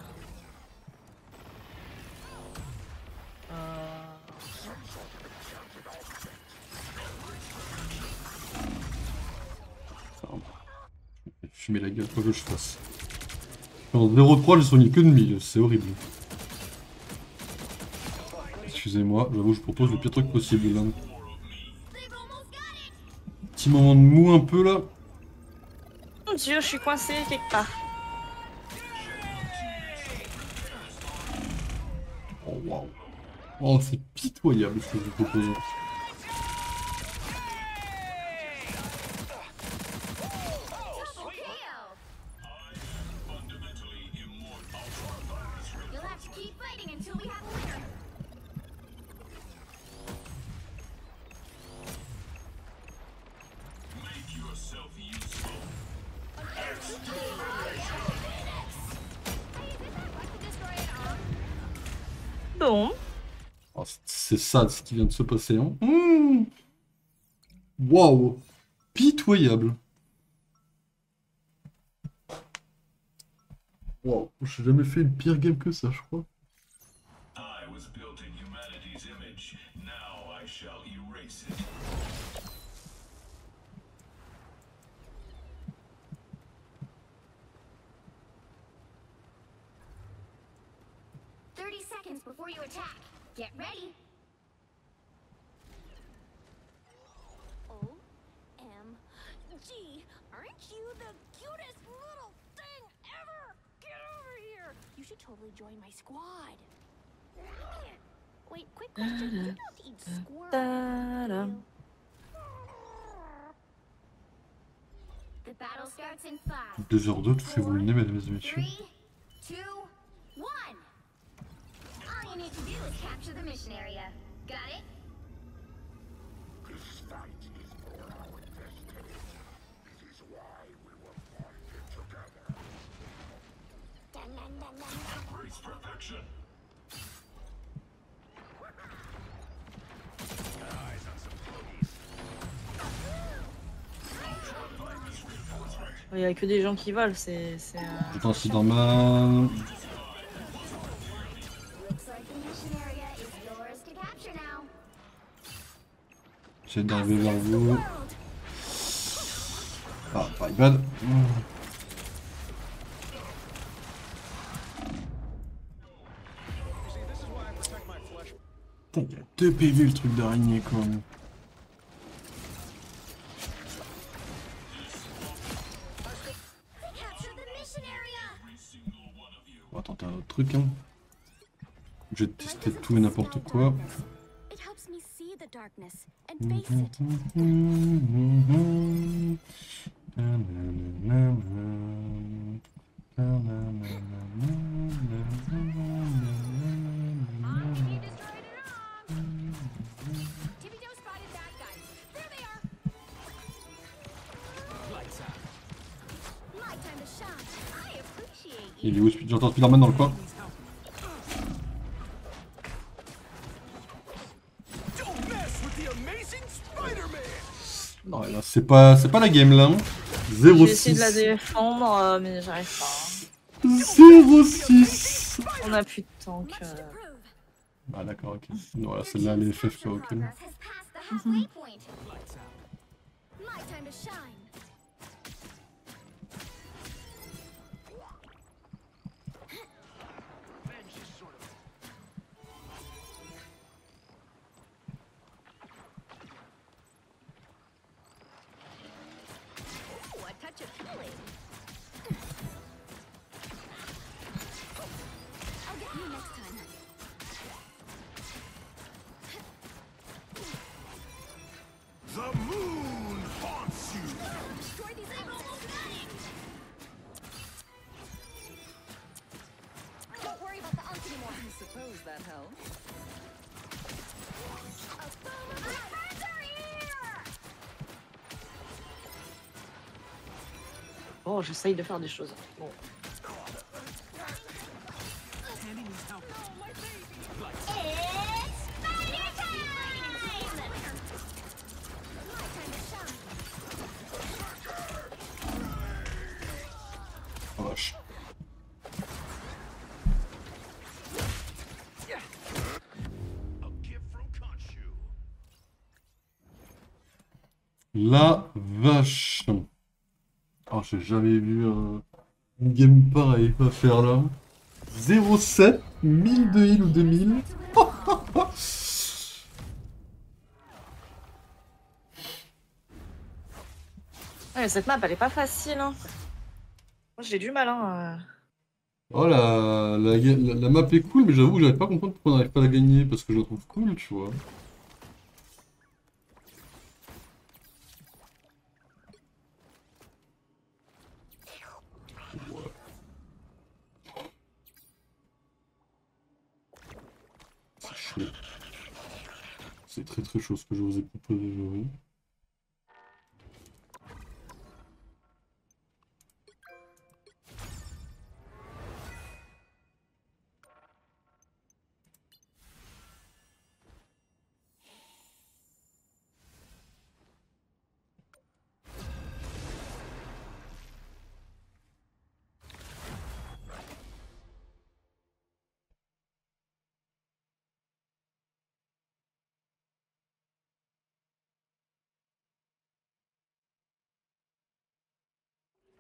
Fumer la gueule, quoi que je fasse. En 0-3, j'ai soigné que de 1000, c'est horrible. Excusez-moi, j'avoue, je propose le pire truc possible là. Petit moment de mou un peu là. Mon dieu, je suis coincé quelque part. Oh waouh. Oh, c'est pitoyable ce que je vous propose. Bon. Oh, c'est ça ce qui vient de se passer, hein. Waouh. Pitoyable. Waouh, j'ai jamais fait une pire game que ça, je crois. ready. OMG, aren't you the cutest little thing ever? Get over here. You should totally join my squad. Wait, quick question. You don't eat squirrel, do you? The battle starts in 5, 2h02, touchez-vous le nez, mesdames et messieurs. 3, 2, 1. All you need to do is capture the mission area. Got it? Il y a que des gens qui volent, c'est Putain, c'est normal. Looks like the mission area is yours to capture now. J'essaie d'arriver vers vous. Ah, my bad. Putain, il y a 2 PV le truc d'araignée quand même. We captured the mission area. On va tenter un autre truc, hein. Je vais tester tout et n'importe quoi. It helps me see the darkness and face it. Il est où? J'entends Spider-Man dans le coin. Non, là, c'est pas la game là. J'ai 0-6. essayé de la défendre, mais j'arrive pas. 0-6. On a plus de tank. Ah d'accord, ok. Voilà, celle-là, les FF quoi, ok. Progress has passed the halfway point. My time to shine. Ooh, a touch of healing. I'll get you next time. The moon haunts you! Destroy these emeralds. Don't worry about the unk anymore. I suppose that helps. My friends are here! Bon, j'essaye de faire des choses. Bon. It's spider time! My time to shine. Oh vache. A gift from Khonshu. La vache. Oh, j'ai jamais vu une game pareille à faire là. 0,7, 1000 de heal ou 2000. Ouais, mais cette map, elle est pas facile, hein. Moi, j'ai du mal, hein. Oh la map est cool, mais j'avoue que j'arrive pas à comprendre pourquoi on n'arrive pas à la gagner, parce que je la trouve cool, tu vois. Ouais. C'est chaud. C'est très très chaud ce que je vous ai proposé, j'avoue.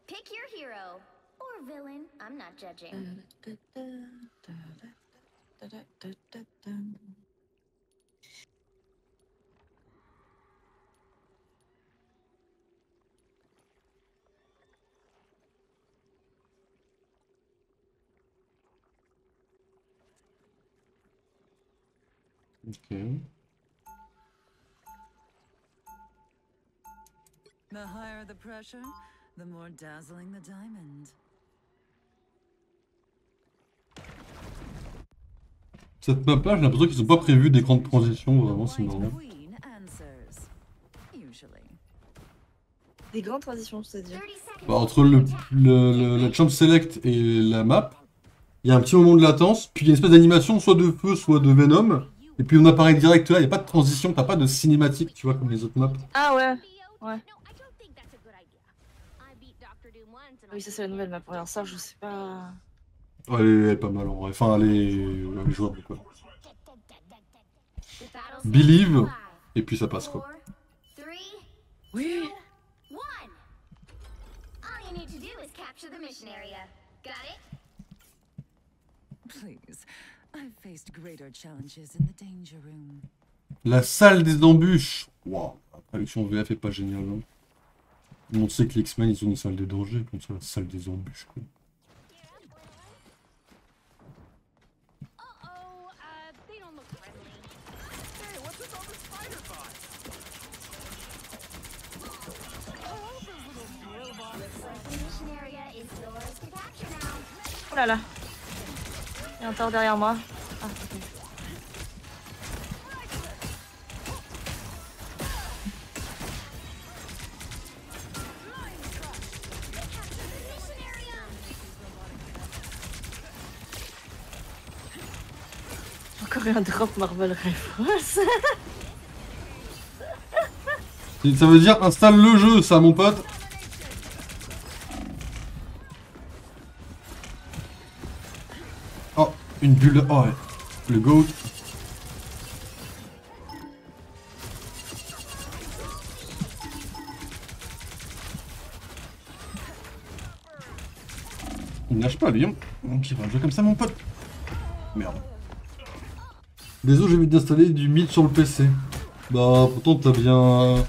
Pick your hero. Or villain. I'm not judging. Ok. The higher the pressure, the more dazzling the diamond. Cette map-là, j'ai l'impression qu'ils ont pas prévu d'écran de transition, vraiment, c'est marrant. Queen answers. Usually. Des grandes transitions, c'est-à-dire. 30 seconds. Bah, entre la champ select et la map, il y a un petit moment de latence, puis il y a une espèce d'animation, soit de feu, soit de Venom, et puis on apparaît direct là, il n'y a pas de transition, t'as pas de cinématique, tu vois, comme les autres maps. Ah ouais. Ouais. No, I don't think that's a good idea. I beat Dr. Doom once and Oui, ça c'est la nouvelle map. Alors ça, je sais pas. Ouais, elle est pas mal en vrai, enfin elle est jouable quoi. The battle Believe, starts in et puis ça passe quoi. 5, 4, 3, Oui. 2, 1. All you need to do is capture the mission area. Got it? Please. I've faced greater challenges in the danger room. La salle des embûches. Waouh, la traduction VF est pas géniale. Hein. On sait que les X-Men ils ont une salle des dangers, comme ça la salle des embûches quoi. Uh-oh, they don't look friendly. Hey, what's with all the spider bots? The mission area is yours to capture now. Oh là là. Il y a un tort derrière moi. Ah, ok. Mission area. Encore un drop Marvel Rifles. Et ça veut dire installe le jeu, ça mon pote. Oh, une bulle. Oh ouais. Le GOAT. Il ne lâche pas lui, hein. Qui va jouer comme ça mon pote. Merde. Désolé, j'ai envie d'installer du mid sur le PC. Bah pourtant t'as bien...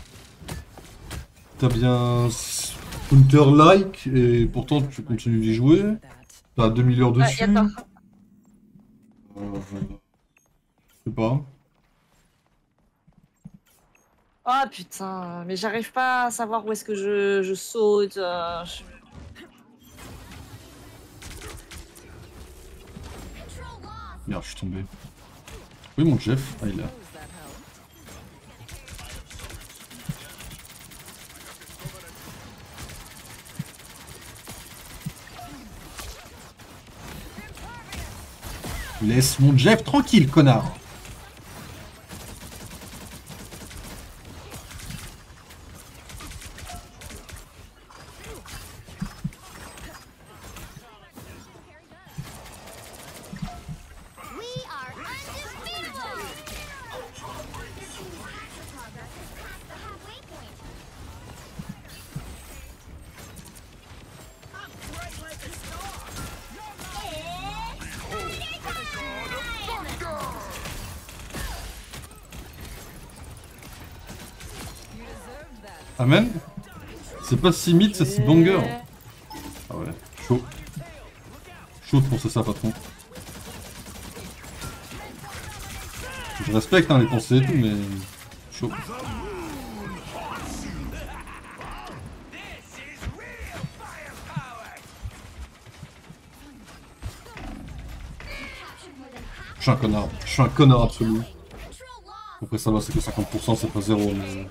T'as bien... Counter-like et pourtant tu continues d'y jouer. T'as 2000 heures Ah, dessus. y a tort. Je sais pas. Oh putain, mais j'arrive pas à savoir où est-ce que je saute. Control lost. Merde, je suis tombé. Oui mon Jeff, ah il est là. Suppose that helped. Laisse mon Jeff tranquille, connard. We are undefeatable. Progress has passed the halfway point. Amen. C'est pas si mythe, ça c'est banger. Ah ouais, chaud. Chaud de penser ça, patron. Je respecte hein, les pensées et tout, mais... Chaud. Je suis un connard. Je suis un connard absolu. Control lost. Après ça va, c'est que 50%, c'est pas zéro, mais...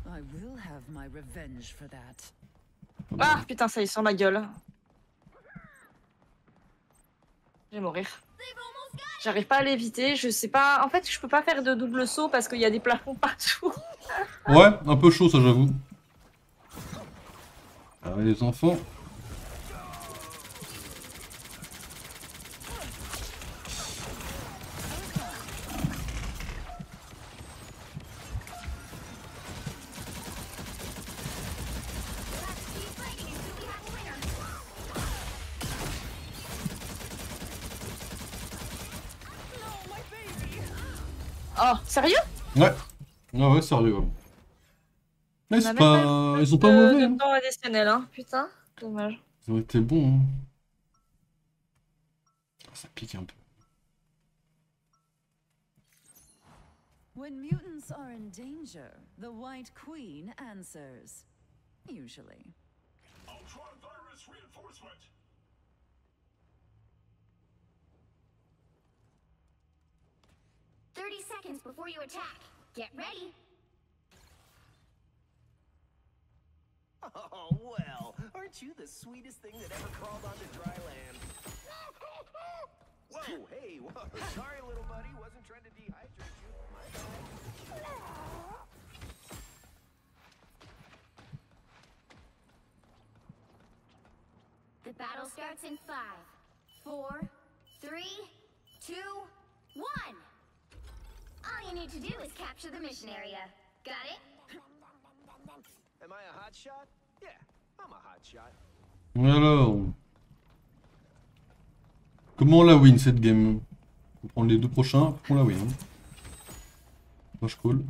I will have my revenge for that. Ah putain, ça y est, sur ma gueule. Je vais mourir. J'arrive pas à l'éviter, je sais pas. En fait, je peux pas faire de double saut parce qu'il y a des plafonds partout. Ouais, un peu chaud ça j'avoue. Allez les enfants. Oh, sérieux? Ouais. Ah ouais, sérieux. Ouais. Mais On c'est a même pas... Ils sont pas de- mauvais. de Hein. temps additionnel, hein. Putain, dommage. Ils ont été bons. Hein. Ça pique un peu. When mutants are in danger, the White Queen answers. Usually. Ultron virus reinforcement. "30 seconds before you attack. Get ready." Oh, well, aren't you the sweetest thing that ever crawled onto dry land? Whoa, hey, whoa. Sorry, little buddy, wasn't trying to dehydrate you. My bad. The battle starts in 5, 4, 3, 2, 1. All you need to do is capture the mission area. Got it? Am I a hot shot? Yeah, I'm a hot shot. Alors. Comment on la win cette game? Faut prendre les 2 prochains pour qu'on la win. Hein. Moi je cool. The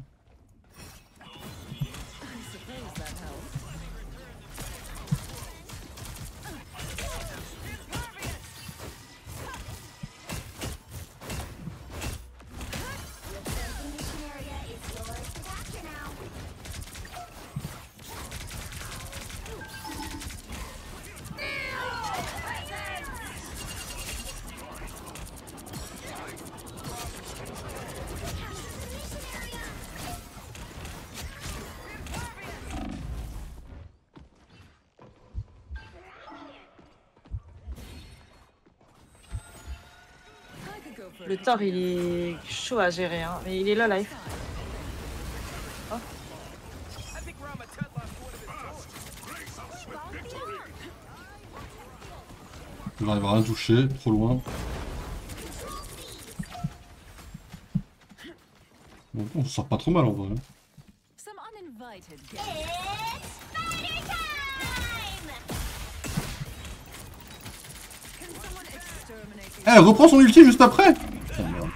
mission area is yours to capture now. I could go for Le Thor, il est chaud à gérer, hein. Mais il est là, live. I think Rama Tut lost one of his toys. Il n'arrive à rien toucher, trop loin. Bon, on s'en sort pas trop mal en vrai. Hein. some uninvited guests. It's spider time! Can someone exterminate these? Eh, elle reprend son ulti juste après. Oh, merde.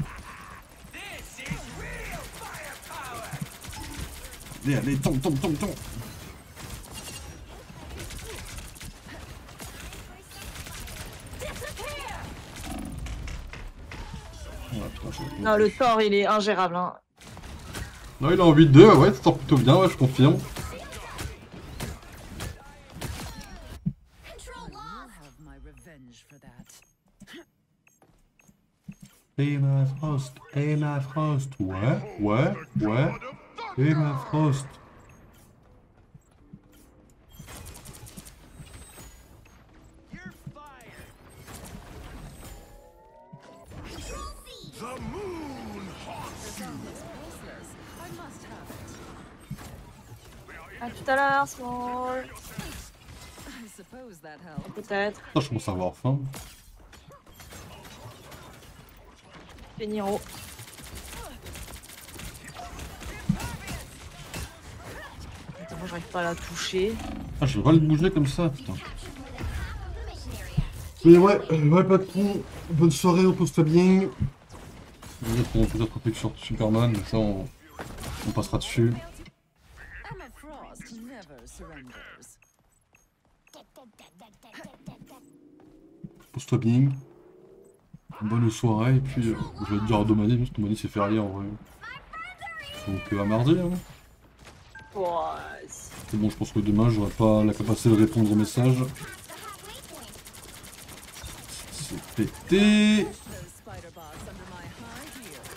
Allez, allez, tombe. Oh, putain, je... Non, le Thor, il est ingérable, hein. Non, il a envie de 2, ouais, ça sort plutôt bien, ouais, je confirme. Control I'll lost! have my revenge for that. Emma Frost, ouais. Emma Frost. You're fired. Control C! The moon haunts The song is priceless. I must have it. À tout à l'heure, Small. I suppose that helped. Peut-être. Putain, je commence à avoir faim. Péniro. Attends, moi, j'arrive pas à la toucher. Ah, je vais pas le bouger comme ça, putain. Captured more than half of the mission area. Mais ouais, patron, bonne soirée, repose-toi bien. Vous êtes pour peut-être appuyer sur Superman, mais ça on passera dessus. Emma Frost never surrenders. Repose-toi bien. Bonne soirée, et puis je vais te dire à demain, parce que demain c'est férié en vrai. Donc à mardi, hein. Ouais, C'est bon, je pense que demain j'aurai pas la capacité de répondre aux messages. C'est pété. Those spider bots under my high heels.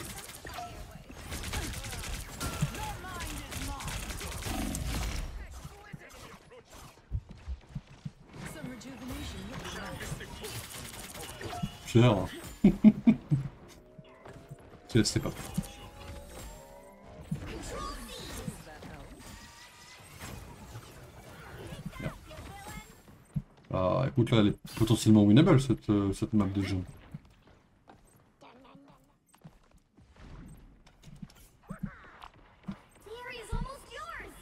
Some rejuvenation would be nice. Cher. C'est pas. Does that help? Ah, écoute, là, elle est potentiellement winnable cette map de jeu. The area's almost yours!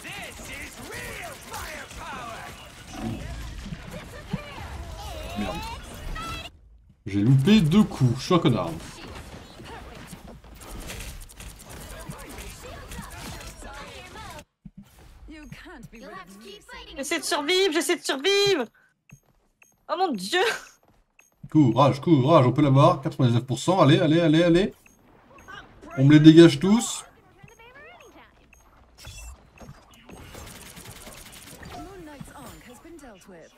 This is real firepower. Merde. J'ai loupé 2 coups, je suis un connard. can't be rid You'll have of to me keep so fighting. J'essaie de survivre, j'essaie de survivre. Oh mon dieu. Courage, courage, on peut l'avoir. 99%, allez, allez, allez, allez. On me les dégage tous. Moon Knight's Ankh has been dealt with.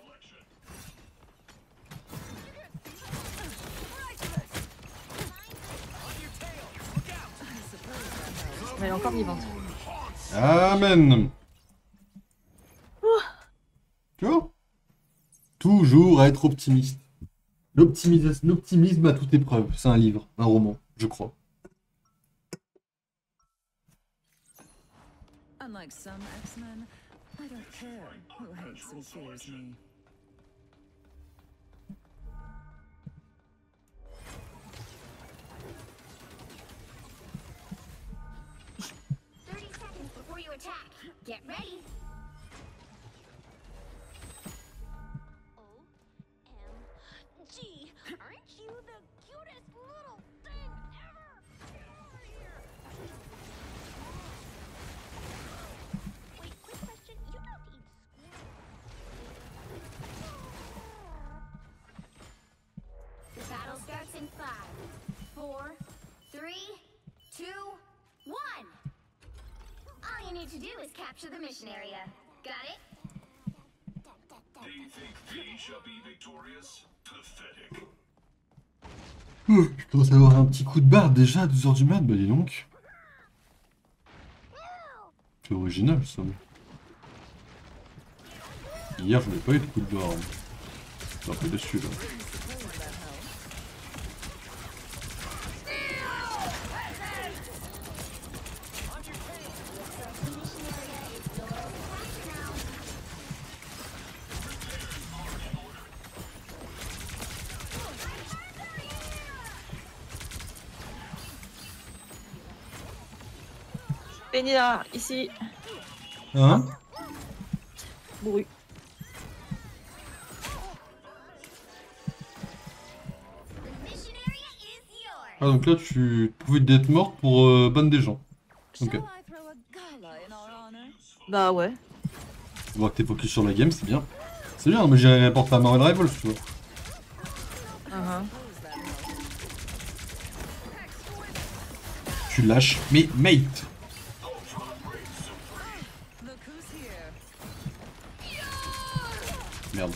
Mais elle est encore vivante. Amen. Tu vois? Toujours être optimiste. L'optimisme à toute épreuve. C'est un livre, un roman, je crois. Unlike some X-Men, I don't care who hates and fears me. Before you attack, get ready. OMG, aren't you the cutest little thing ever? Get over here. Wait, quick question. You don't eat squirrels. The battle starts in 5, 4, 3, 2, 1. All you need to do is capture the mission area. Got it? They think they shall be victorious? Pathetic. Je commence à avoir un petit coup de barre déjà à 12h du mat, bah dis donc. C'est original ça. Hier je n'avais pas eu de coup de barre. Je suis un peu déçu là. Pénida, ici. Hein? Bourru. Mission area is yours. Ah donc là tu pouvais d'être morte pour ban des gens. Ok. Shall I throw a gala in our honor? Bah ouais. On voit que t'es focus sur la game, c'est bien. C'est bien, mais j'irai apporter à Marvel Rivals, tu vois. Uh-huh. Suppose that helps. Tu lâches, mais mate. Look who's here. Merde.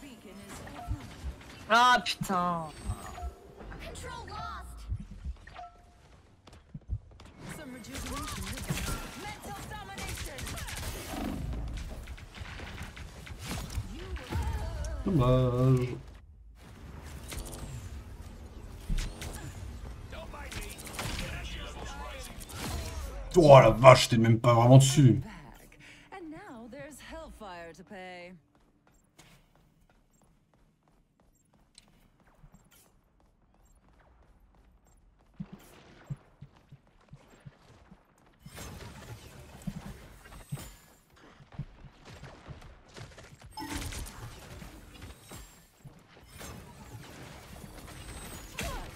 Beacon is everywhere. Ah putain. Control lost. Some rejuvenation. Mental domination. Dommage. Oh la vache, t'es même pas vraiment dessus. Back. And now there's hellfire to pay.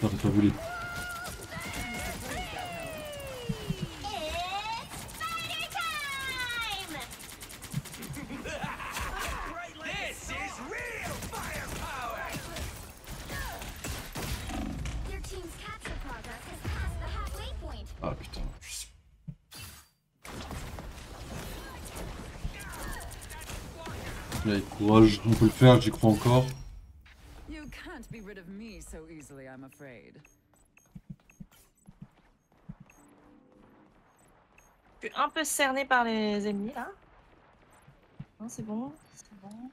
Putain, j'ai pas vu les... It's spider time! This is real firepower! Your team's capture progress has passed the halfway point. Ah putain, je sais. Allez, courage, on peut le faire, j'y crois encore. You can't be rid of me so easily, I'm afraid. Je suis un peu cerné par les ennemis là. Non, c'est bon, c'est bon.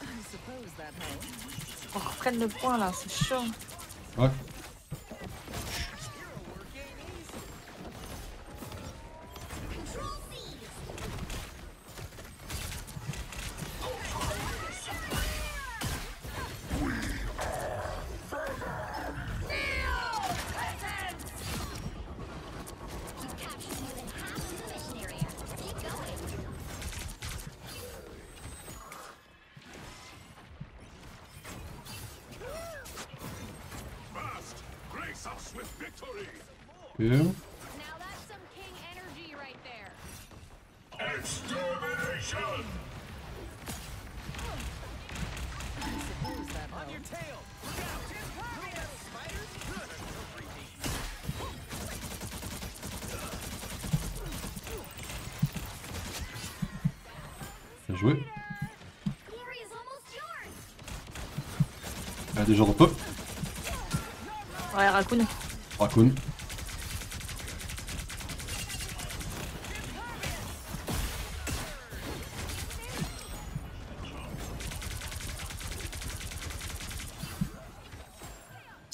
I suppose that helps. On reprenne le point là, c'est chaud. Ouais. Control C's. Ok. Now that's some king energy right there. Extermination! Suppose that On your helped. tail! Look out! Look out, spiders! So creepy. Bien joué. The area is almost yours. Elle a déjà repos. Ouais, Raccoon. Raccoon.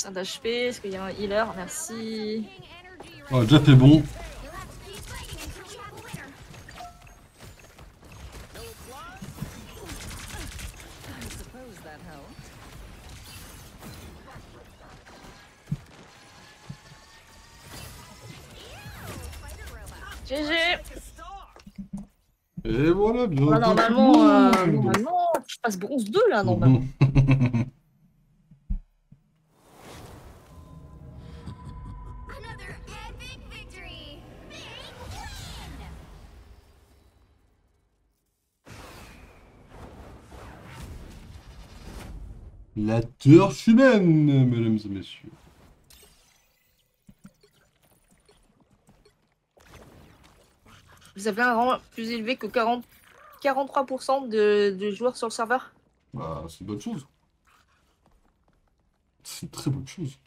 Un d'HP, est-ce qu'il y a un healer? Merci. King energy right Ouais, déjà fait bon. You'll have to keep fighting until we have a winner. I suppose that helped. GG. Et voilà, bien. Voilà, normalement, joué. normalement, je passe bronze 2 là, normalement. Another epic victory. Big win. La torche humaine, mesdames et messieurs. Vous avez un rang plus élevé que 43% de joueurs sur le serveur. Bah, c'est une bonne chose. C'est une très bonne chose.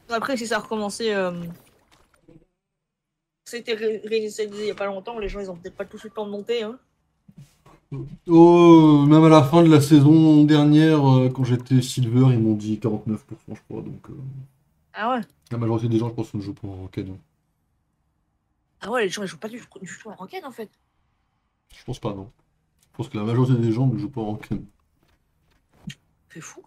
Après, si ça a recommencé, c'était réinitialisé il y a pas longtemps, les gens ils ont peut-être pas tous eu le temps de monter. Hein. Oh, même à la fin de la saison dernière, quand j'étais Silver, ils m'ont dit 49%, je crois. Donc, Ah ouais. la majorité des gens, je pense, ne jouent pas en ranked. Hein. Ah ouais, les gens ils jouent pas du tout en ranked en fait. Je pense pas, non. Je pense que la majorité des gens ne jouent pas en ranked. C'est fou.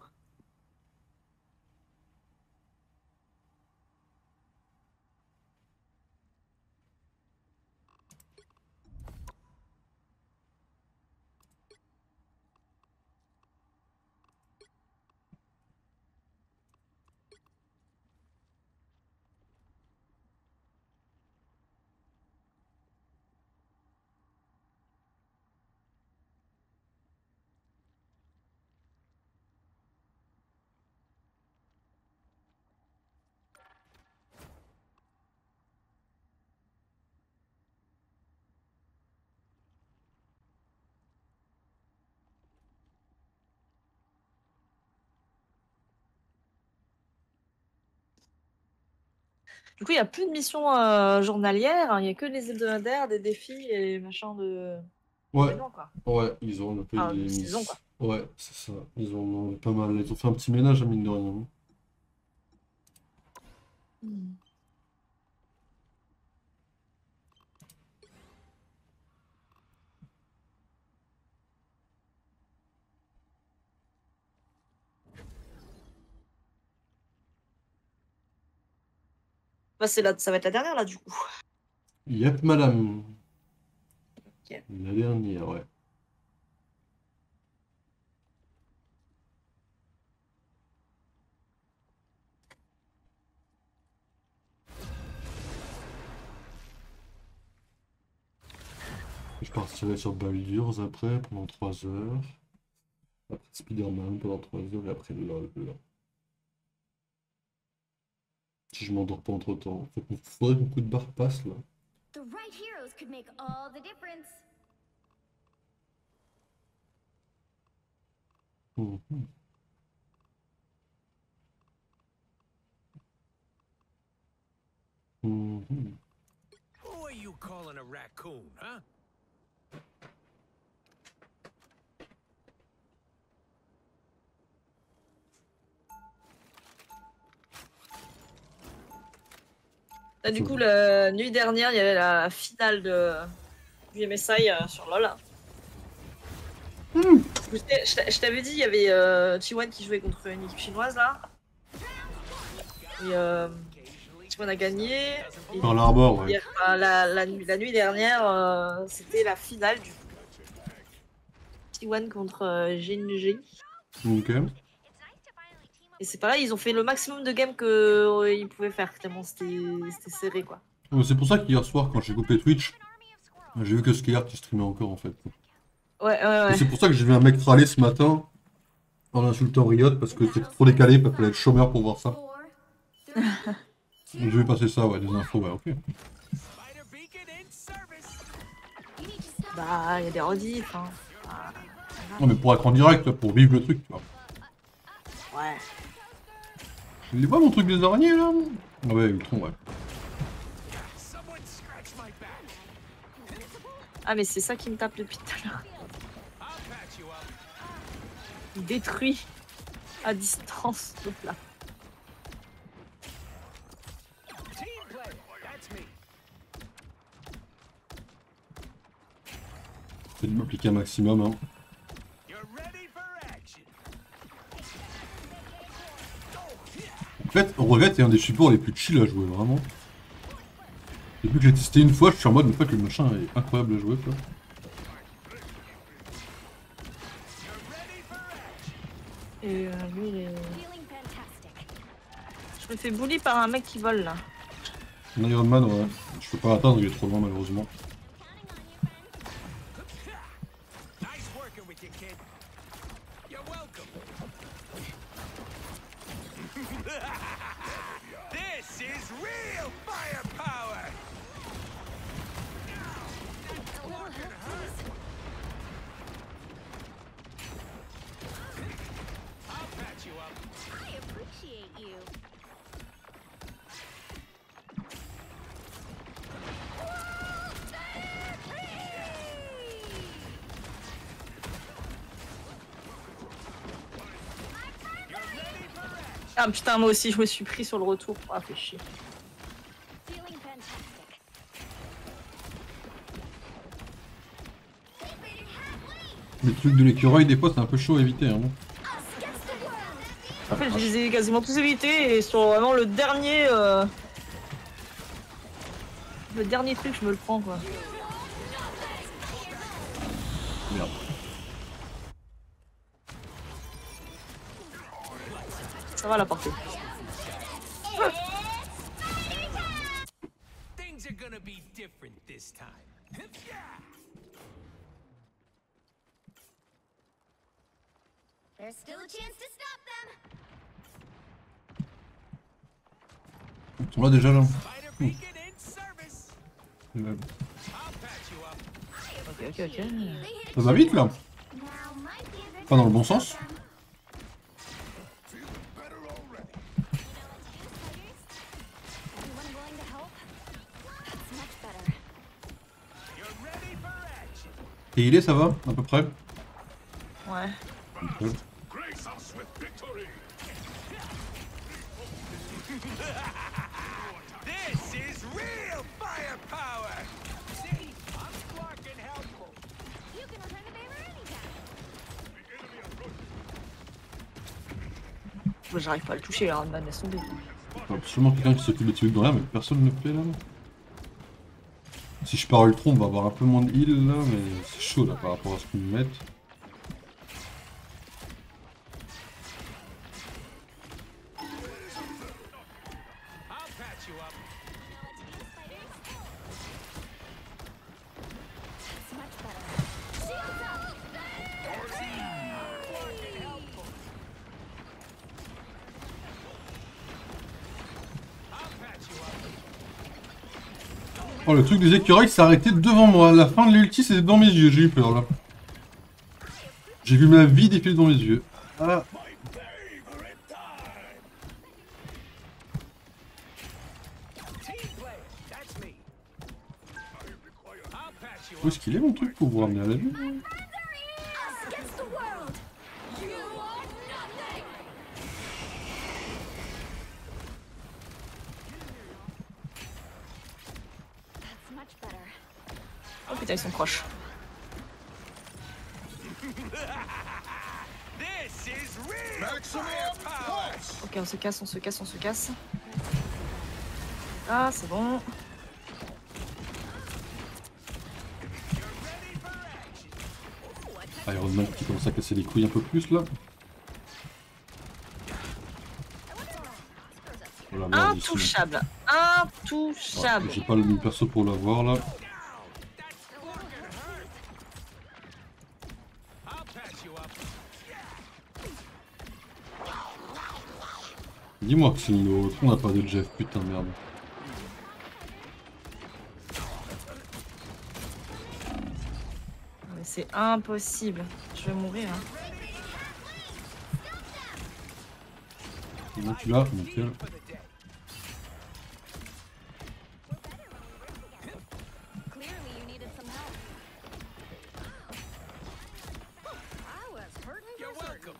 Du coup, il n'y a plus de missions journalières, hein, il n'y a que les hebdomadaires, des défis et machin de. Ouais, d'événements, quoi. ouais, ils ont un peu Ah, des de saison, quoi. Ouais, c'est ça. Ils en ont pas mal. Ils ont fait un petit ménage, à mine de rien. Bah, ça va être la dernière là, du coup. Yep, madame. Ok. La dernière, ouais. Je partirai sur Baldur's après pendant 3 heures. Après Spider-Man pendant 3 heures et après LOL. Si je m'endors pas entre temps. Faudrait que mon coup de barre passe là. The right heroes could make all the difference. Mhm. Mhm. Who are you calling a raccoon, huh? Là, du coup, la nuit dernière, il y avait la finale du MSI sur LoL. Je t'avais dit, il y avait T1 qui jouait contre une équipe chinoise là. Et T1 a gagné. Et Pearl Harbor, ouais. hier, enfin, la nuit dernière, c'était la finale du T1 contre GNG. Ok. It's nice to finally team Et c'est pareil, ils ont fait le maximum de games qu'ils pouvaient faire, tellement c'était serré quoi. C'est pour ça qu'hier soir, quand j'ai coupé Twitch, j'ai vu que Skyhard qui streamait encore en fait. Ouais, ouais, Et ouais. c'est pour ça que j'ai vu un mec râler ce matin en insultant Riot parce que c'était trop décalé, parce qu'il fallait être chômeur pour voir ça. 4, 3, Donc je vais passer ça, ouais, des infos, ouais, ok. Spider beacon in service. you need to stop. Bah, il y a des rediffs, hein. Ah, Non, mais pour être en direct, pour vivre le truc, tu vois. ouais. Il est pas mon truc des araignées là? Ah ouais, Ultron, ouais. Someone scratch my back. Ah, mais c'est ça qui me tape depuis tout à l'heure. I'll patch you up. Il détruit à distance le plat. Team play. That's me. J'ai dû m'appliquer un maximum, hein. You're ready for action. En fait, Revette est un des supports les plus chill à jouer, vraiment. Depuis que j'ai testé une fois, je suis en mode, mais en fait, le machin est incroyable à jouer, quoi. Et lui, il est... Feeling fantastic. Je me fais bully par un mec qui vole là. Un Iron Man, ouais. Je peux pas l'atteindre, il est trop loin, malheureusement. Nice working with you, kid. You're welcome. This is real firepower. A little help, please. I'll patch you up. I appreciate you. Ah putain, moi aussi je me suis pris sur le retour. Ah, fait chier. Feeling fantastic. Les trucs de l'écureuil, des fois, c'est un peu chaud à éviter, hein. Us against the world. En fait, je les ai quasiment tous évités et sur vraiment le dernier. Le dernier truc, je me le prends quoi. Merde. Ça va la portée. Things are gonna be different this time. There's still a chance to stop them. Ils sont là déjà, là. Spider beacon in service. Euh, I'll patch you up. Ok, ok, ok. They hit Ça va vite, là. Now might be a good Pas dans le time bon to stop sens. them. Anyone willing to help? That's much better. You're ready for action. Et il est, ça va, à peu près. Ouais. Ok. Grace us with victory. This is real firepower. See, I'm sparking helpful. You can return the favor anytime. Moi, j'arrive pas à le toucher, là, man, laisse tomber. Faut absolument quelqu'un qui s'occupe des trucs dans l'air, mais personne ne le fait, là. Si je pars Ultron, on va avoir un peu moins de heal, là, mais c'est chaud, là, par rapport à ce qu'ils me mettent. I'll patch you up. That's much better. Shields up! I'll patch you up. Oh, le truc des écureuils s'est arrêté devant moi. La fin de l'ulti, c'était dans mes yeux. J'ai eu peur, là. J'ai vu ma vie défiler dans mes yeux. Ah. Team play. That's me. I'll patch you Où up. est-ce qu'il est, mon truc, pour vous ramener à la vie? Us against the world! You are nothing! That's much better. Oh putain, ils sont proches. This is real firepower. Ok, on se casse, on se casse, on se casse. Ah, c'est bon. Iron Man qui commence à casser les couilles un peu plus, là. l'avoir d'ici. Intouchable. Ouais, Intouchable. j'ai pas le perso pour l'avoir là. I'll patch you up. Dis-moi que c'est une autre, on n'a pas de Jeff, putain de merde. Mais c'est impossible. Je vais mourir. Hein. Comment tu l'as? Nickel. For the day. Clearly, you needed some help. I was hurting You're for certain. welcome.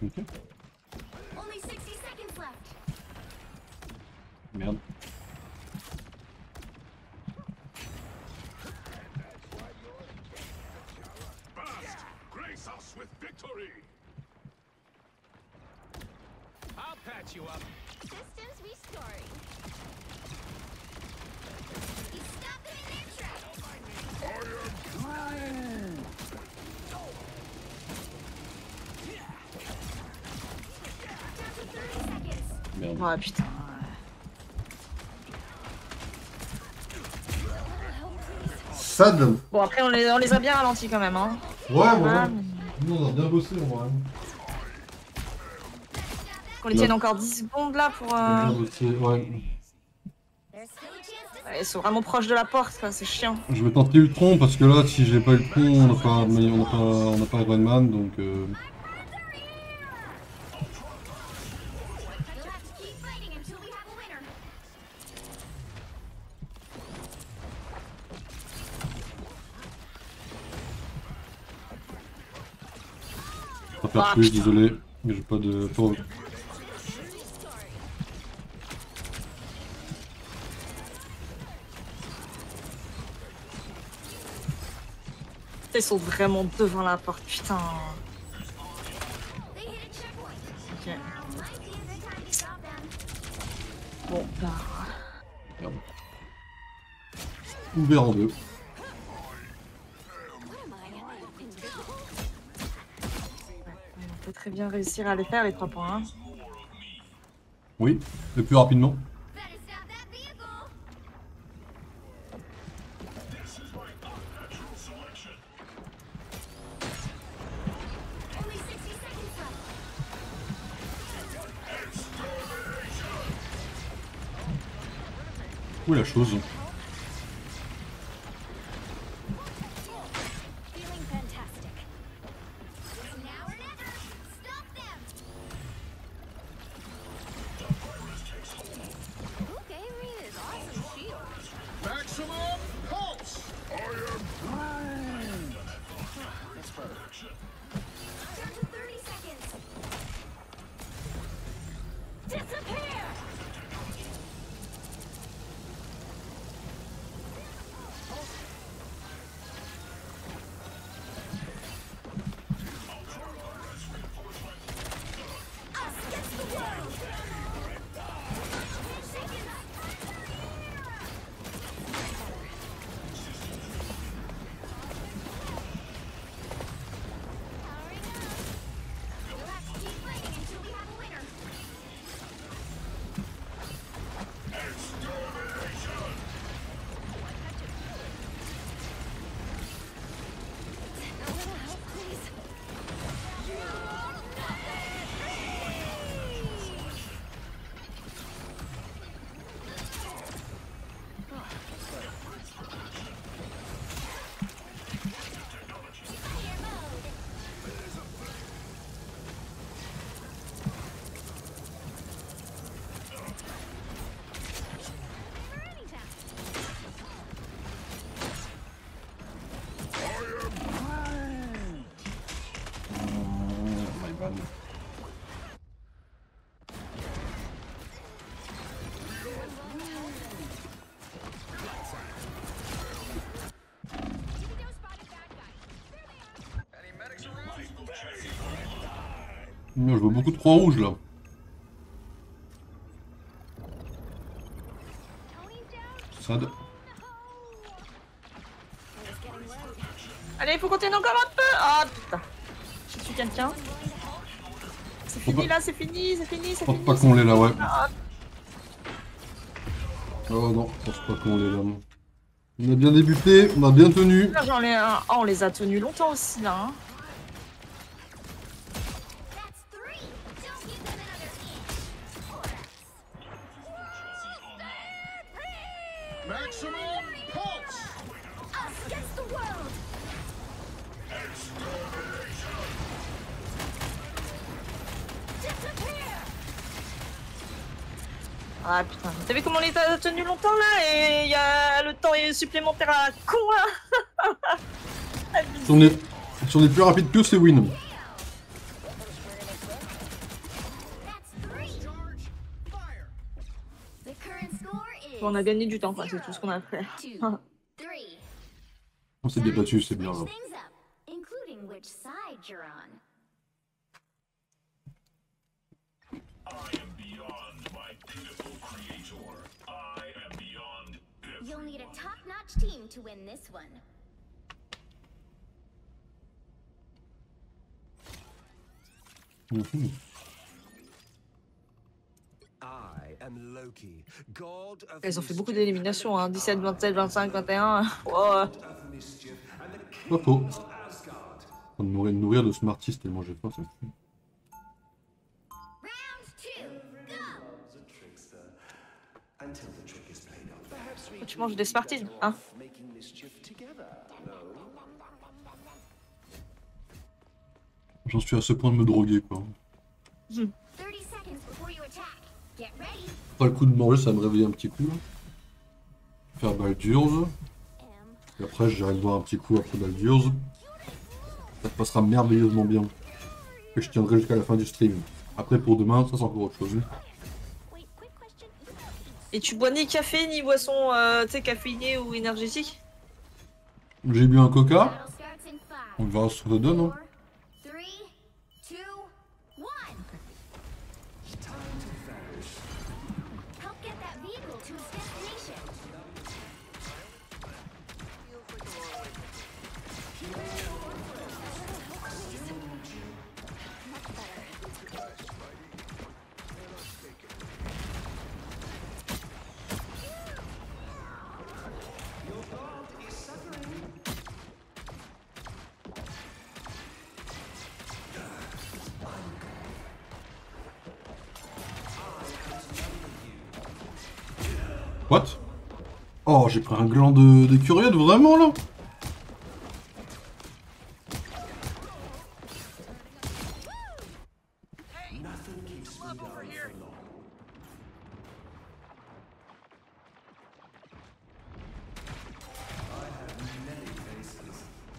Ok. Only 60 seconds left. Merde. Bast! Grace us with victory! I'll patch you up. Systems restoring. You stopped them in their tracks. Down to 30 seconds. Merde. Ouais, putain. Sad. Bon, après, on les a bien ralentis quand même. Hein. Ouais, Ah, Nous on a bien bossé en vrai. qu'on les tienne encore 10 secondes là pour. On a bien bossé, ouais. There's still a chance to Ils sont vraiment proches de la porte, quoi. C'est chiant. Je vais tenter Ultron parce que là, si j'ai pas Ultron, on n'a pas Iron Man donc. You'll have to keep fighting until we have a winner. Pas faire Ah, plus, putain. désolé. Mais j'ai pas de. Pas... Ils sont vraiment devant la porte, putain. They hit a checkpoint. Ok. Might be a good time to stop them. Bon, bah. Merde. Ouvert en deux. What am I? Invisible? On peut très bien réussir à les faire, les 3 points. Hein. Oui, le plus rapidement. Better stop that vehicle. Only 60 seconds left. Où est la chose? Feeling fantastic. It's now or never. Stop them. Who gave me this awesome shield? Maximum pulse! Down to 30 seconds. Disappear! Us against the world! 10 seconds! Powering up. You'll have to keep fighting until we have a winner. A little help, please. Fire mode. Burning time. My bad. Divido spotted bad guy. There they are. Any medics around? Je vois beaucoup de croix rouges là. Tony's down. Sad. Oh no. It was getting late. Allez, il faut continuer encore un peu. Ah putain. Je tue quelqu'un. C'est Faut fini pas- là, c'est fini, c'est fini, c'est Je pense fini. pas qu'on l'ait là, ouais. Ah, Oh non, je pense pas qu'on l'ait là. On a bien débuté, on a bien tenu. là, j'en ai un. Oh, on les a tenus longtemps aussi là. Hein. That's 3. Don't give them another inch. Maximum pulse. Us against the world. Disappear. Ah putain, t'as vu comment on les a tenus longtemps là et il y a le temps supplémentaire à con là. Si on est plus rapide que c'est win. That's 3. Charge. Fire. The current score is On a gagné du temps, quoi, c'est tout ce qu'on a fait. 2, Ah. 3. On s'est bien battu, c'est bien. Switch things up, including which side you're on. You'll need a top-notch team to win this one. Mhm. Elles ont fait beaucoup d'éliminations, hein. 17, 27, 25, 21. Oh. Pas faux. On va nourrir de Smarties tellement j'ai faim, c'est fou. Round 2, go! Tu manges des Smarties, hein. J'en suis à ce point de me droguer, quoi. 30 seconds before you attack. Get ready. Pas le coup de manger, ça va me réveiller un petit coup. Faire Baldur's. Et après, j'irai le voir un petit coup après Baldur's. Ça se passera merveilleusement bien. Et je tiendrai jusqu'à la fin du stream. Après, pour demain, ça c'est encore autre chose. Wait, quick question. Et tu bois ni café, ni boisson, tu sais, caféinée ou énergétique? J'ai bu un coca. Battle starts in 5, On verra ce que ça donne. Hein. 4, 3, 2, 1. Help get that vehicle to its destination. What? Oh, j'ai pris un gland de curieux, vraiment là?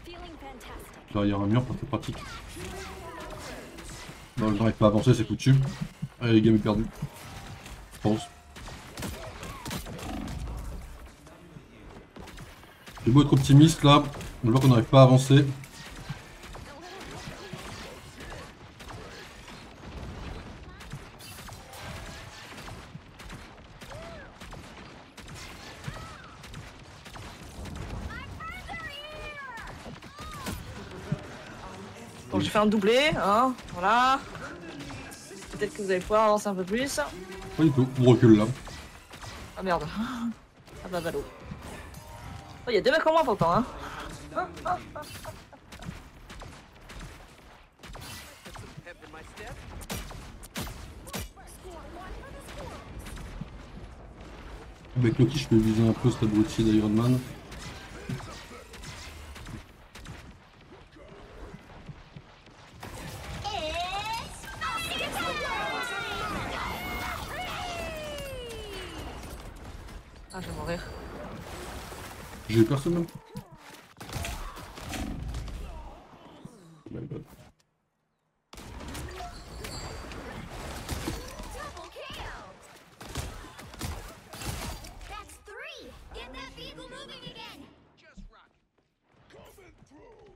Feeling fantastic. Là, il y a un mur, c'est pratique. Non, je n'arrive pas à avancer, c'est foutu. Allez, les game est perdu. Je pense. J'ai beau être optimiste là, on voit qu'on n'arrive pas à avancer. Donc j'ai fait un doublé, hein, voilà. Peut-être que vous allez pouvoir avancer un peu plus. Pas du tout, on recule là. Ah merde. Ah bah ballot. Oh, il y a deux mecs en moins pourtant, hein. Pep in my step. Avec Loki, je peux viser un peu cet abruti d'Iron Man. Ah, je vais mourir. J'ai eu personne même. My bad. Double kill! That's 3! Get that vehicle moving again! Just rock. Coming through.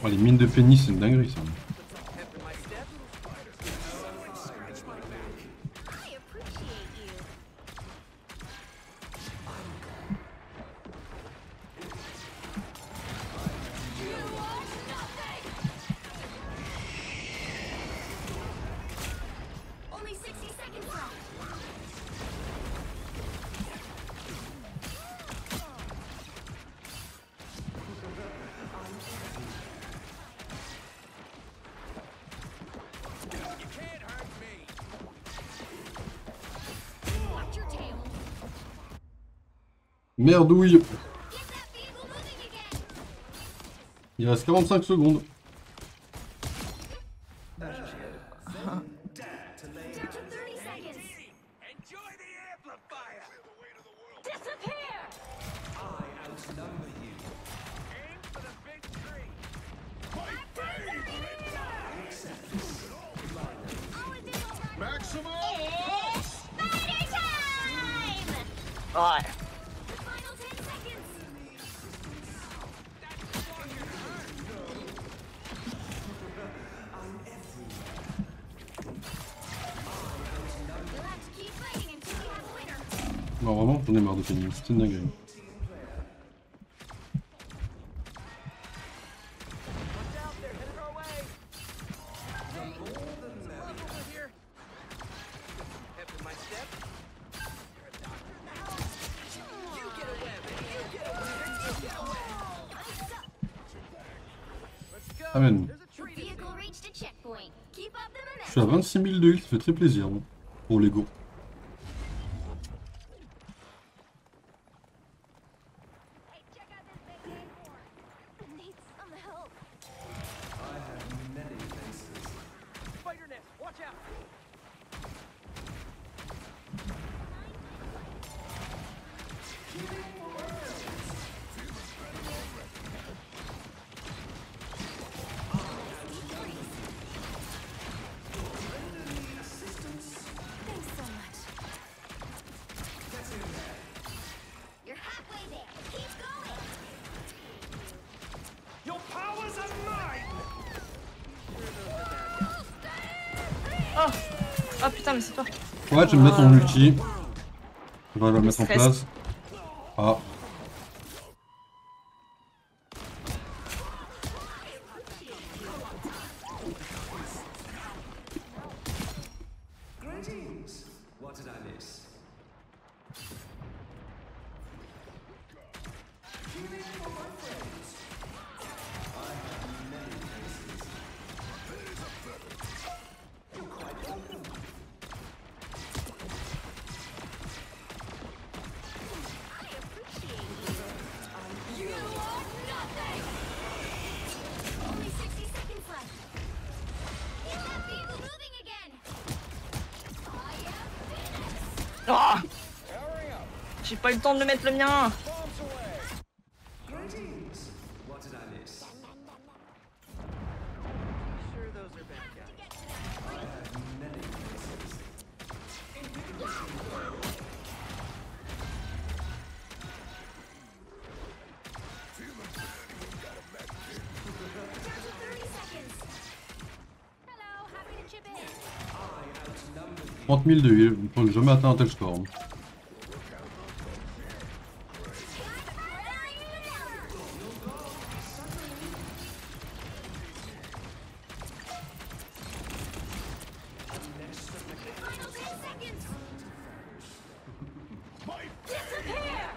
Oh, les mines de pénis, c'est une dinguerie ça. Merdouille. Get that vehicle moving again. Il reste 45 secondes. Down to 30 seconds. Enjoy the amplifier. Disappear. Aim for the big tree. Maximum It's spider time. Ouais. The final 10 seconds. You'll have to keep fighting until you have a winner. Non, vraiment, j'en ai marre de Penny. C'était une dinguerie. Watch out, they're headed our way. Hey, over here. Pep in my step. You're a doctor now. You get a web, and you get a web, and you get a web. Let's go. Amen. There's a The tree to vehicle reached a checkpoint. Keep up the Je suis à momentum. 26 000 de heal, ça fait très plaisir hein, pour Lego. Hey, check out this big game board. I need some help. spider nest. Watch out. Thanks so much. You're halfway there. Keep going. Your powers are mine. Oh. Oh putain, mais c'est toi. Ouais, je vais me mettre en ulti. On va le mettre en Stress. place. Ah. What did I miss? You are nothing. Only 60 seconds left. Get that vehicle moving again. I am finished. Oh. Hurry up. J'ai pas eu le temps de le mettre le mien. Bombs away. Greetings. What did I miss? Sure, those are bad guys. Get to that. Down to 30 seconds. Hello, happy to chip in. 30 000 de heal, je n'ai jamais atteint un tel score. hein. Final 10 seconds. Disappear.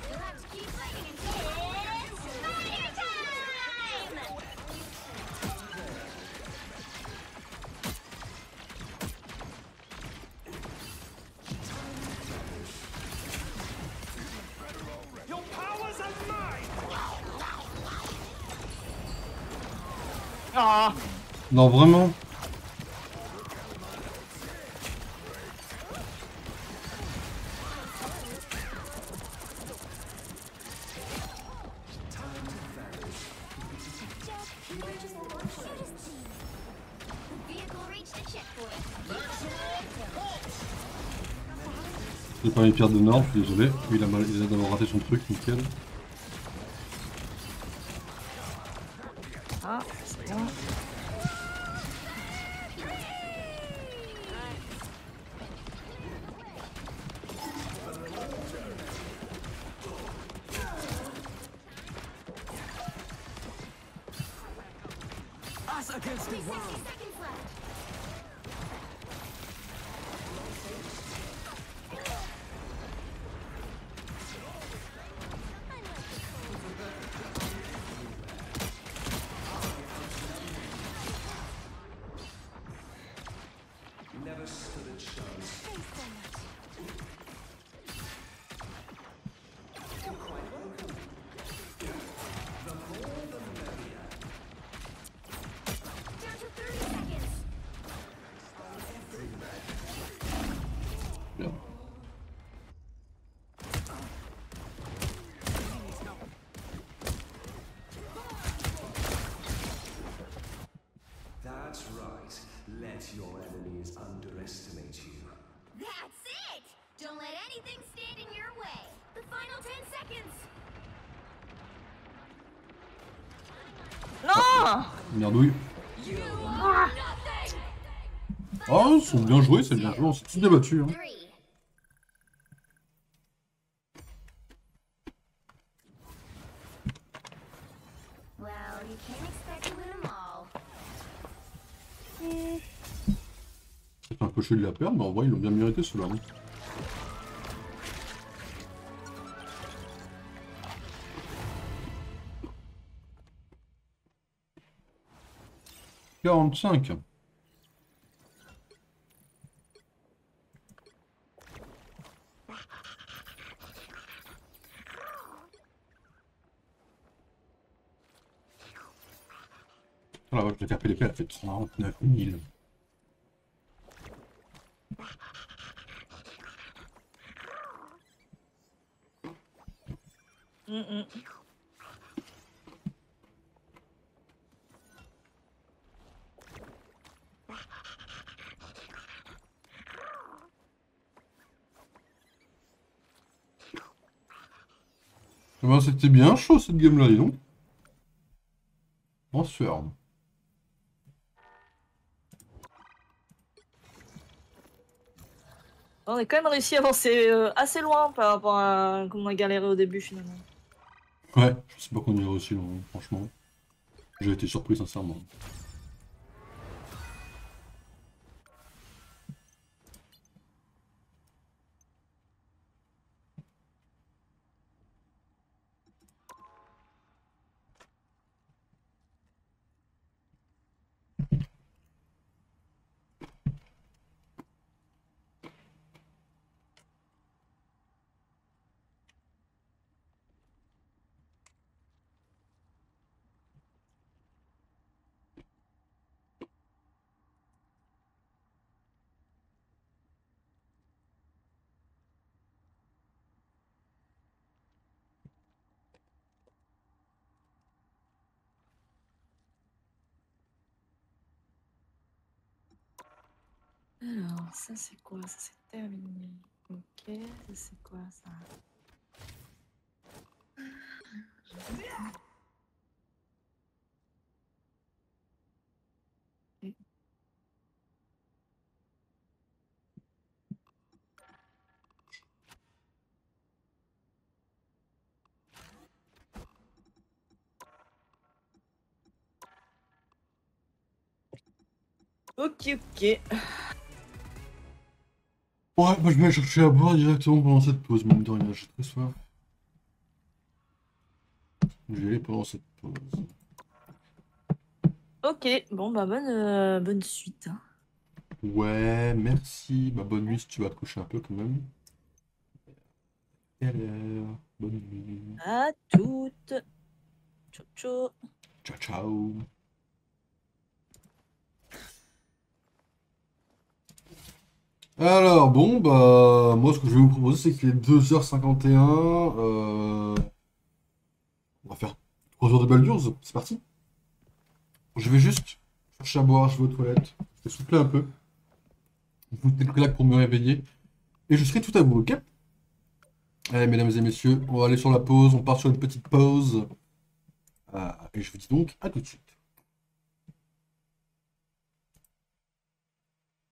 You'll have to keep fighting until it's spider time. Your powers are mine. Oh. Non, vraiment. Vehicle reached a checkpoint. J'ai pas mis Pierre de Nord, je suis désolé. Il a d'avoir raté son truc, nickel. Ah, c'est bien. Us against the Only 60 world. seconds left. Never till it shows. You're quite welcome. The more the merrier. Down to 30 seconds. Bien. That's right. Let your enemies underestimate you. That's it! Don't let anything stand in your way. The final 10 seconds. Non. Merdouille. Ah, ils sont bien joués, c'est bien joué. On s'est tous débattus. Hein. 3. Well, you can't expect to win them all. C'est un cocher de la perdre, mais en vrai, ils l'ont bien mérité ceux-là. Hein. « 45. » Oh la vache, la KPDP, elle a fait 39 000. Ben, c'était bien chaud cette game-là, dis donc. On se ferme. On a quand même réussi à avancer assez loin par rapport à comme on a galéré au début finalement. Ouais, je sais pas qu'on y a réussi, hein, franchement. J'ai été surpris, sincèrement. Alors, ça c'est quoi? Ça c'est terminé. Ok, ça c'est quoi ça? Ok. Ok, ok. Ouais, bah je vais chercher à boire directement pendant cette pause, mine de rien, j'ai très soif. Je vais aller pendant cette pause. Ok, bon bah bonne suite. Hein. Ouais, merci. Bah bonne nuit si tu vas te coucher un peu quand même. Et à l'heure. Bonne nuit. À toutes. Ciao, ciao. Ciao, ciao. Alors, bon, bah, moi, ce que je vais vous proposer, c'est qu'il est 2h51. On va faire 3 heures de Baldur's. C'est parti. Je vais juste chercher à boire, je vais aux toilettes. Je vais souffler un peu. Vous mettez le claque pour me réveiller. Et je serai tout à vous, ok? Allez, mesdames et messieurs, on va aller sur la pause. On part sur une petite pause. Et je vous dis donc à tout de suite.